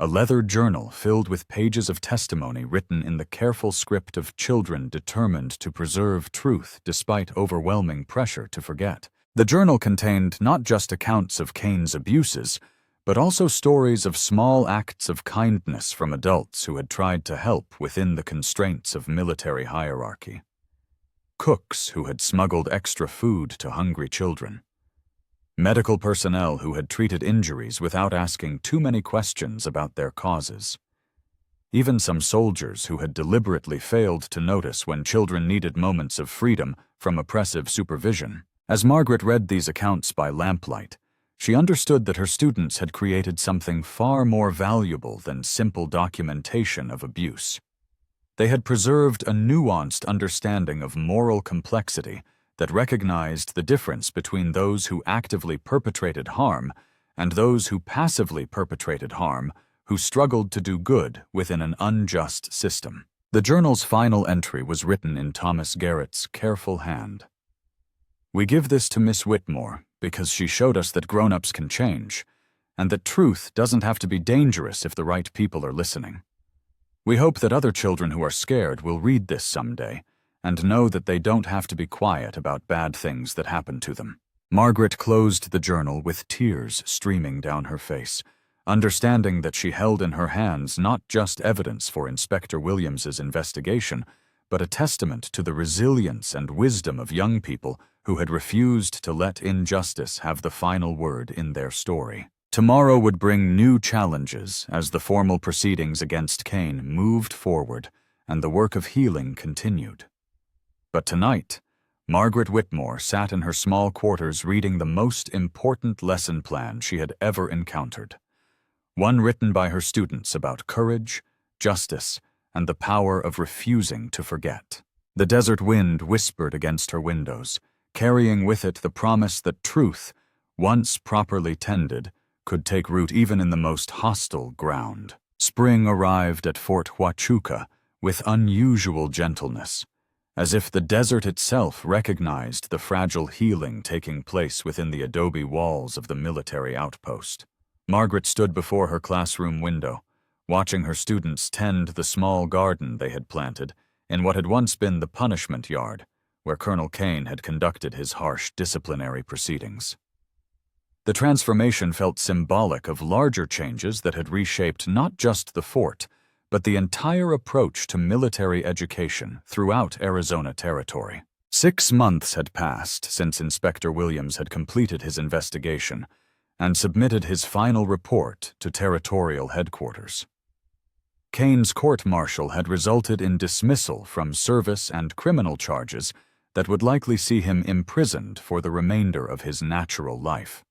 a leather journal filled with pages of testimony written in the careful script of children determined to preserve truth despite overwhelming pressure to forget. The journal contained not just accounts of Kane's abuses, but also stories of small acts of kindness from adults who had tried to help within the constraints of military hierarchy. Cooks who had smuggled extra food to hungry children. Medical personnel who had treated injuries without asking too many questions about their causes. Even some soldiers who had deliberately failed to notice when children needed moments of freedom from oppressive supervision. As Margaret read these accounts by lamplight, She understood that her students had created something far more valuable than simple documentation of abuse. They had preserved a nuanced understanding of moral complexity that recognized the difference between those who actively perpetrated harm and those who passively perpetrated harm, who struggled to do good within an unjust system. The journal's final entry was written in Thomas Garrett's careful hand. "We give this to Miss Whitmore because she showed us that grown-ups can change, and that truth doesn't have to be dangerous if the right people are listening. We hope that other children who are scared will read this someday and know that they don't have to be quiet about bad things that happen to them." Margaret closed the journal with tears streaming down her face, understanding that she held in her hands not just evidence for Inspector Williams's investigation, but a testament to the resilience and wisdom of young people who had refused to let injustice have the final word in their story. Tomorrow would bring new challenges as the formal proceedings against Kane moved forward and the work of healing continued. But tonight, Margaret Whitmore sat in her small quarters reading the most important lesson plan she had ever encountered. One written by her students about courage, justice, and the power of refusing to forget. The desert wind whispered against her windows, carrying with it the promise that truth, once properly tended, could take root even in the most hostile ground. Spring arrived at Fort Huachuca with unusual gentleness, as if the desert itself recognized the fragile healing taking place within the adobe walls of the military outpost. Margaret stood before her classroom window, watching her students tend the small garden they had planted in what had once been the punishment yard, where Colonel Kane had conducted his harsh disciplinary proceedings. The transformation felt symbolic of larger changes that had reshaped not just the fort, but the entire approach to military education throughout Arizona Territory. 6 months had passed since Inspector Williams had completed his investigation and submitted his final report to Territorial Headquarters. Kane's court-martial had resulted in dismissal from service and criminal charges that would likely see him imprisoned for the remainder of his natural life.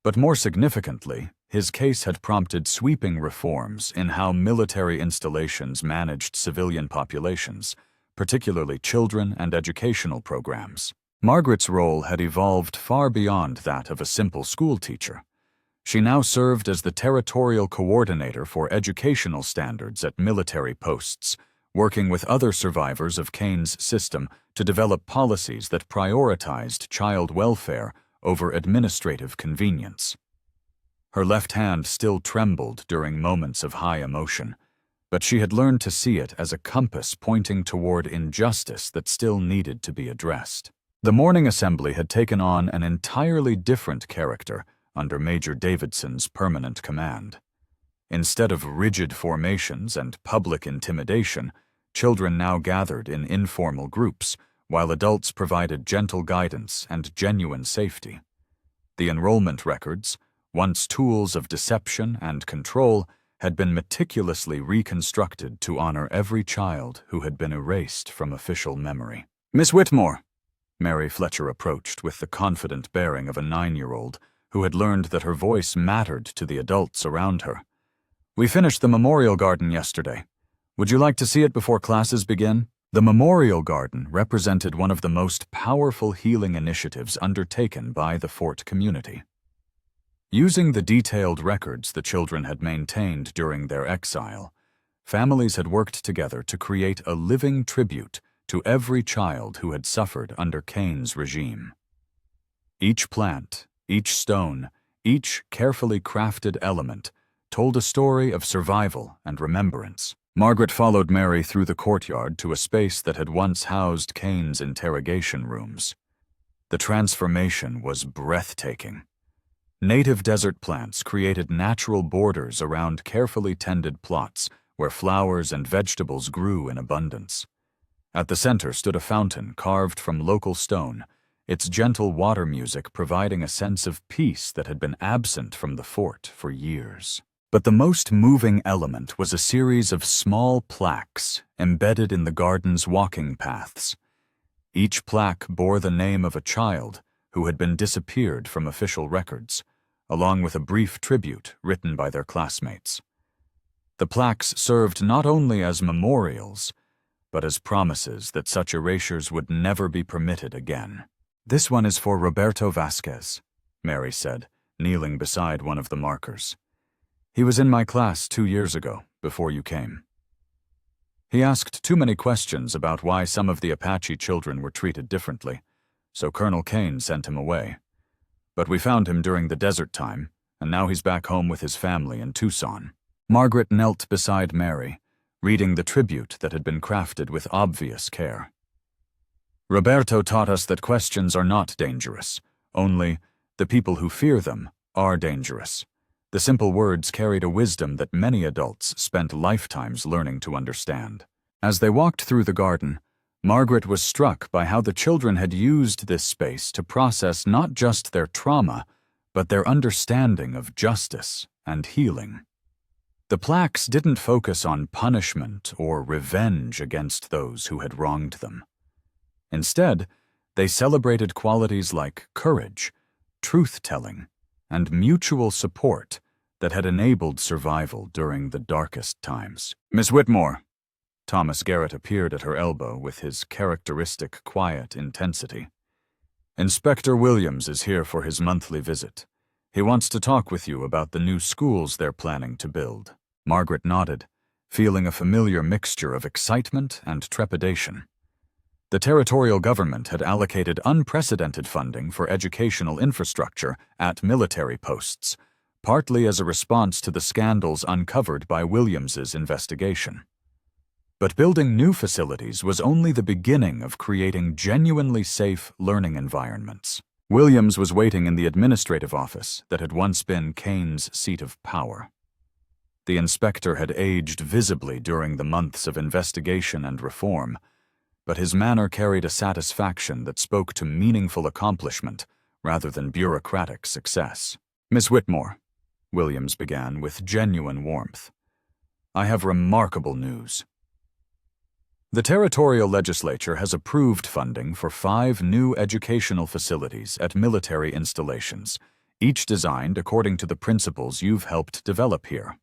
But more significantly, his case had prompted sweeping reforms in how military installations managed civilian populations, particularly children and educational programs. Margaret's role had evolved far beyond that of a simple schoolteacher. She now served as the territorial coordinator for educational standards at military posts, working with other survivors of Kane's system to develop policies that prioritized child welfare over administrative convenience. Her left hand still trembled during moments of high emotion, but she had learned to see it as a compass pointing toward injustice that still needed to be addressed. The morning assembly had taken on an entirely different character under Major Davidson's permanent command. Instead of rigid formations and public intimidation, children now gathered in informal groups, while adults provided gentle guidance and genuine safety. The enrollment records, once tools of deception and control, had been meticulously reconstructed to honor every child who had been erased from official memory. "Miss Whitmore," Mary Fletcher approached with the confident bearing of a 9-year-old who had learned that her voice mattered to the adults around her. "We finished the memorial garden yesterday. Would you like to see it before classes begin?" The memorial garden represented one of the most powerful healing initiatives undertaken by the fort community. Using the detailed records the children had maintained during their exile, families had worked together to create a living tribute to every child who had suffered under Kane's regime. Each plant, each stone, each carefully crafted element told a story of survival and remembrance. Margaret followed Mary through the courtyard to a space that had once housed Kane's interrogation rooms. The transformation was breathtaking. Native desert plants created natural borders around carefully tended plots where flowers and vegetables grew in abundance. At the center stood a fountain carved from local stone, its gentle water music providing a sense of peace that had been absent from the fort for years. But the most moving element was a series of small plaques embedded in the garden's walking paths. Each plaque bore the name of a child who had been disappeared from official records, along with a brief tribute written by their classmates. The plaques served not only as memorials, but as promises that such erasures would never be permitted again. "This one is for Roberto Vasquez," Mary said, kneeling beside one of the markers. "He was in my class 2 years ago, before you came. He asked too many questions about why some of the Apache children were treated differently, so Colonel Kane sent him away. But we found him during the desert time, and now he's back home with his family in Tucson." Margaret knelt beside Mary, reading the tribute that had been crafted with obvious care. "Roberto taught us that questions are not dangerous, only the people who fear them are dangerous." The simple words carried a wisdom that many adults spent lifetimes learning to understand. As they walked through the garden, Margaret was struck by how the children had used this space to process not just their trauma, but their understanding of justice and healing. The plaques didn't focus on punishment or revenge against those who had wronged them. Instead, they celebrated qualities like courage, truth-telling, and mutual support that had enabled survival during the darkest times. "Miss Whitmore." Thomas Garrett appeared at her elbow with his characteristic quiet intensity. "Inspector Williams is here for his monthly visit. He wants to talk with you about the new schools they're planning to build." Margaret nodded, feeling a familiar mixture of excitement and trepidation. The territorial government had allocated unprecedented funding for educational infrastructure at military posts, partly as a response to the scandals uncovered by Williams's investigation. But building new facilities was only the beginning of creating genuinely safe learning environments. Williams was waiting in the administrative office that had once been Kane's seat of power. The inspector had aged visibly during the months of investigation and reform, but his manner carried a satisfaction that spoke to meaningful accomplishment rather than bureaucratic success. "Miss Whitmore," Williams began with genuine warmth, "I have remarkable news. The territorial legislature has approved funding for 5 new educational facilities at military installations, each designed according to the principles you've helped develop here.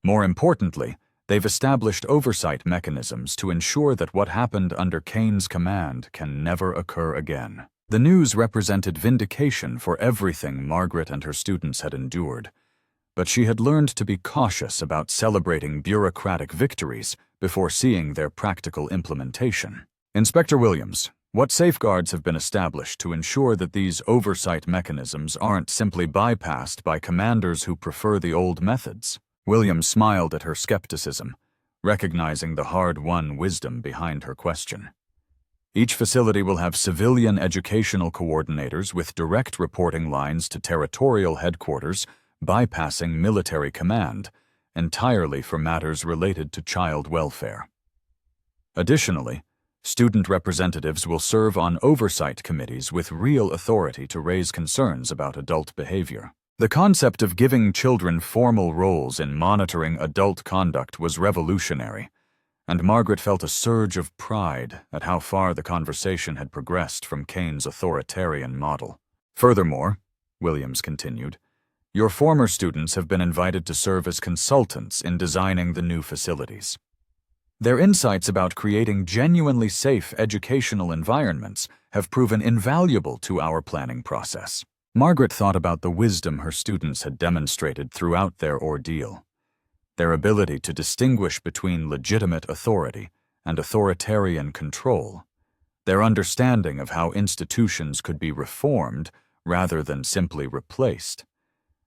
More importantly, they've established oversight mechanisms to ensure that what happened under Kane's command can never occur again." The news represented vindication for everything Margaret and her students had endured, but she had learned to be cautious about celebrating bureaucratic victories before seeing their practical implementation. "Inspector Williams, what safeguards have been established to ensure that these oversight mechanisms aren't simply bypassed by commanders who prefer the old methods?" Williams smiled at her skepticism, recognizing the hard-won wisdom behind her question. "Each facility will have civilian educational coordinators with direct reporting lines to territorial headquarters, bypassing military command, entirely for matters related to child welfare. Additionally, student representatives will serve on oversight committees with real authority to raise concerns about adult behavior." The concept of giving children formal roles in monitoring adult conduct was revolutionary, and Margaret felt a surge of pride at how far the conversation had progressed from Kane's authoritarian model. "Furthermore," Williams continued, "your former students have been invited to serve as consultants in designing the new facilities. Their insights about creating genuinely safe educational environments have proven invaluable to our planning process." Margaret thought about the wisdom her students had demonstrated throughout their ordeal. Their ability to distinguish between legitimate authority and authoritarian control. Their understanding of how institutions could be reformed rather than simply replaced.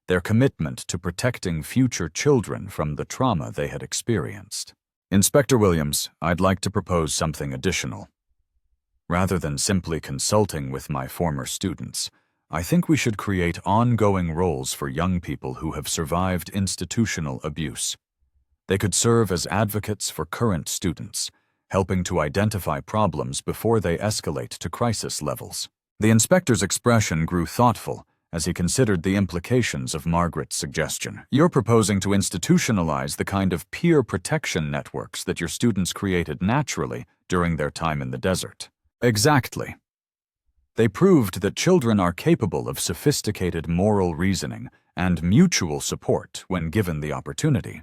Their commitment to protecting future children from the trauma they had experienced. "Inspector Williams, I'd like to propose something additional. Rather than simply consulting with my former students, I think we should create ongoing roles for young people who have survived institutional abuse. They could serve as advocates for current students, helping to identify problems before they escalate to crisis levels." The inspector's expression grew thoughtful as he considered the implications of Margaret's suggestion. "You're proposing to institutionalize the kind of peer protection networks that your students created naturally during their time in the desert." "Exactly. They proved that children are capable of sophisticated moral reasoning and mutual support when given the opportunity.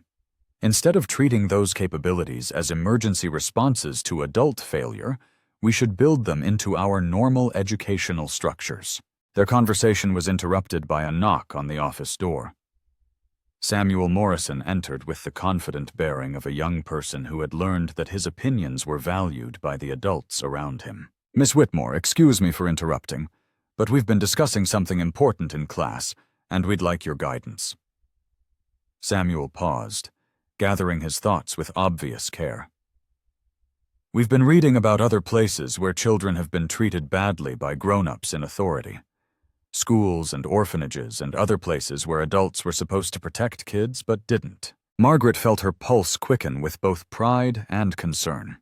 Instead of treating those capabilities as emergency responses to adult failure, we should build them into our normal educational structures. Their conversation was interrupted by a knock on the office door. Samuel Morrison entered with the confident bearing of a young person who had learned that his opinions were valued by the adults around him. "Miss Whitmore, excuse me for interrupting, but we've been discussing something important in class, and we'd like your guidance." Samuel paused, gathering his thoughts with obvious care. "We've been reading about other places where children have been treated badly by grown-ups in authority. Schools and orphanages and other places where adults were supposed to protect kids but didn't." Margaret felt her pulse quicken with both pride and concern.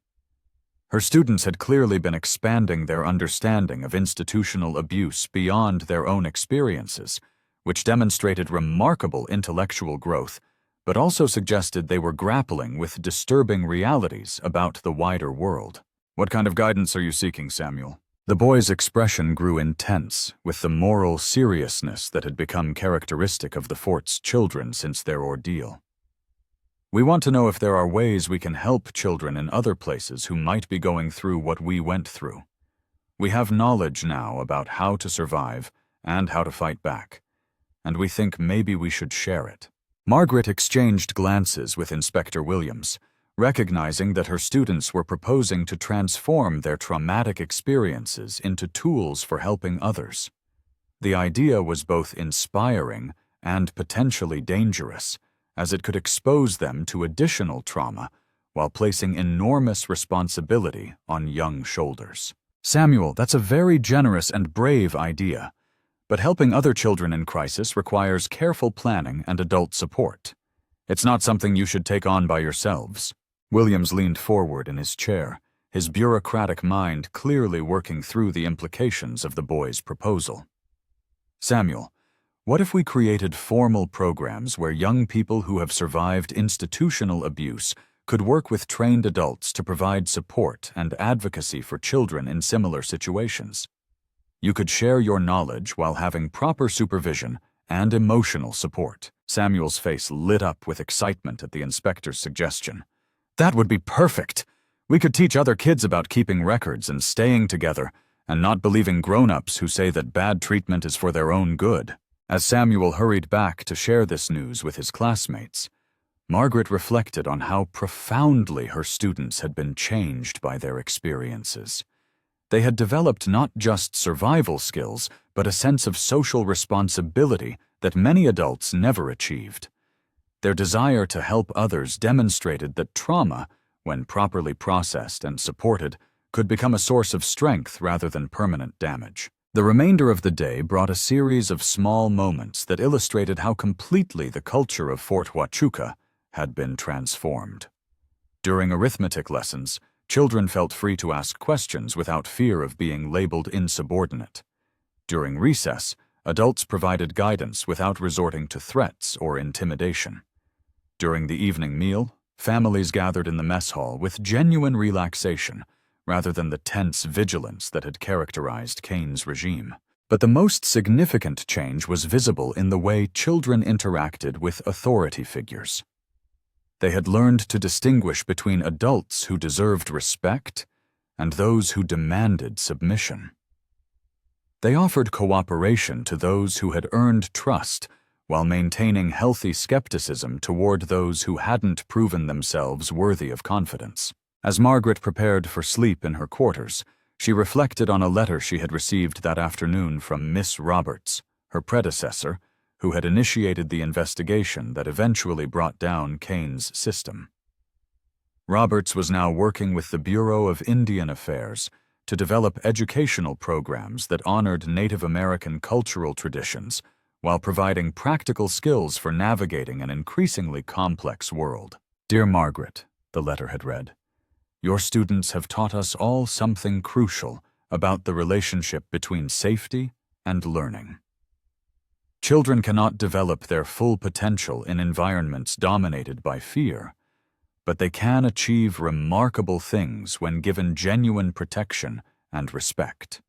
Her students had clearly been expanding their understanding of institutional abuse beyond their own experiences, which demonstrated remarkable intellectual growth, but also suggested they were grappling with disturbing realities about the wider world. "What kind of guidance are you seeking, Samuel?" The boy's expression grew intense with the moral seriousness that had become characteristic of the fort's children since their ordeal. "We want to know if there are ways we can help children in other places who might be going through what we went through. We have knowledge now about how to survive and how to fight back, and we think maybe we should share it." Margaret exchanged glances with Inspector Williams, recognizing that her students were proposing to transform their traumatic experiences into tools for helping others. The idea was both inspiring and potentially dangerous, as it could expose them to additional trauma while placing enormous responsibility on young shoulders. "Samuel, that's a very generous and brave idea, but helping other children in crisis requires careful planning and adult support. It's not something you should take on by yourselves." Williams leaned forward in his chair, his bureaucratic mind clearly working through the implications of the boy's proposal. "Samuel, what if we created formal programs where young people who have survived institutional abuse could work with trained adults to provide support and advocacy for children in similar situations? You could share your knowledge while having proper supervision and emotional support." Samuel's face lit up with excitement at the inspector's suggestion. "That would be perfect! We could teach other kids about keeping records and staying together, and not believing grown-ups who say that bad treatment is for their own good." As Samuel hurried back to share this news with his classmates, Margaret reflected on how profoundly her students had been changed by their experiences. They had developed not just survival skills, but a sense of social responsibility that many adults never achieved. Their desire to help others demonstrated that trauma, when properly processed and supported, could become a source of strength rather than permanent damage. The remainder of the day brought a series of small moments that illustrated how completely the culture of Fort Huachuca had been transformed. During arithmetic lessons, children felt free to ask questions without fear of being labeled insubordinate. During recess, adults provided guidance without resorting to threats or intimidation. During the evening meal, families gathered in the mess hall with genuine relaxation rather than the tense vigilance that had characterized Kane's regime. But the most significant change was visible in the way children interacted with authority figures. They had learned to distinguish between adults who deserved respect and those who demanded submission. They offered cooperation to those who had earned trust while maintaining healthy skepticism toward those who hadn't proven themselves worthy of confidence. As Margaret prepared for sleep in her quarters, she reflected on a letter she had received that afternoon from Miss Roberts, her predecessor, who had initiated the investigation that eventually brought down Kane's system. Roberts was now working with the Bureau of Indian Affairs to develop educational programs that honored Native American cultural traditions while providing practical skills for navigating an increasingly complex world. "Dear Margaret," the letter had read, "your students have taught us all something crucial about the relationship between safety and learning. Children cannot develop their full potential in environments dominated by fear, but they can achieve remarkable things when given genuine protection and respect.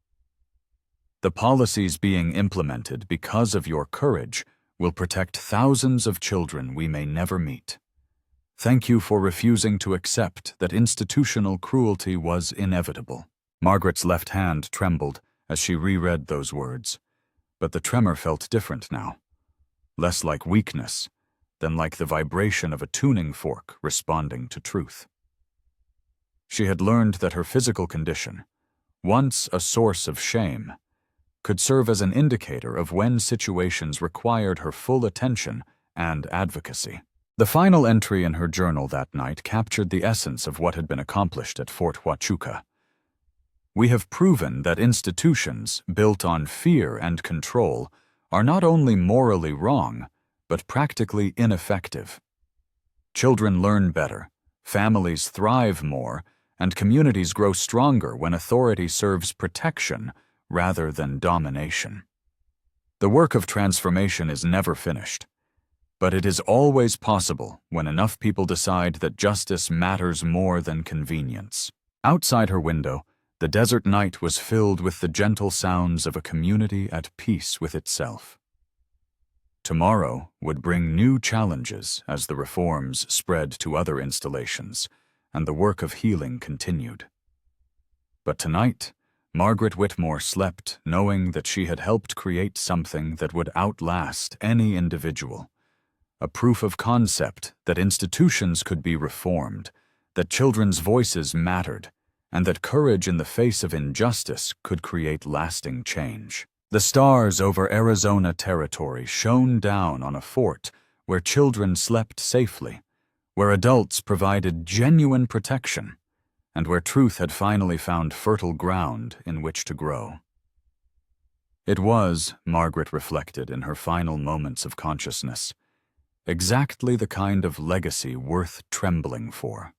The policies being implemented because of your courage will protect thousands of children we may never meet. Thank you for refusing to accept that institutional cruelty was inevitable." Margaret's left hand trembled as she reread those words, but the tremor felt different now, less like weakness than like the vibration of a tuning fork responding to truth. She had learned that her physical condition, once a source of shame, could serve as an indicator of when situations required her full attention and advocacy. The final entry in her journal that night captured the essence of what had been accomplished at Fort Huachuca. "We have proven that institutions built on fear and control are not only morally wrong, but practically ineffective. Children learn better, families thrive more, and communities grow stronger when authority serves protection rather than domination." The work of transformation is never finished, but it is always possible when enough people decide that justice matters more than convenience. Outside her window, the desert night was filled with the gentle sounds of a community at peace with itself. Tomorrow would bring new challenges as the reforms spread to other installations and the work of healing continued. But tonight, Margaret Whitmore slept knowing that she had helped create something that would outlast any individual, a proof of concept that institutions could be reformed, that children's voices mattered, and that courage in the face of injustice could create lasting change. The stars over Arizona territory shone down on a fort where children slept safely, where adults provided genuine protection, and where truth had finally found fertile ground in which to grow. It was, Margaret reflected in her final moments of consciousness, exactly the kind of legacy worth trembling for.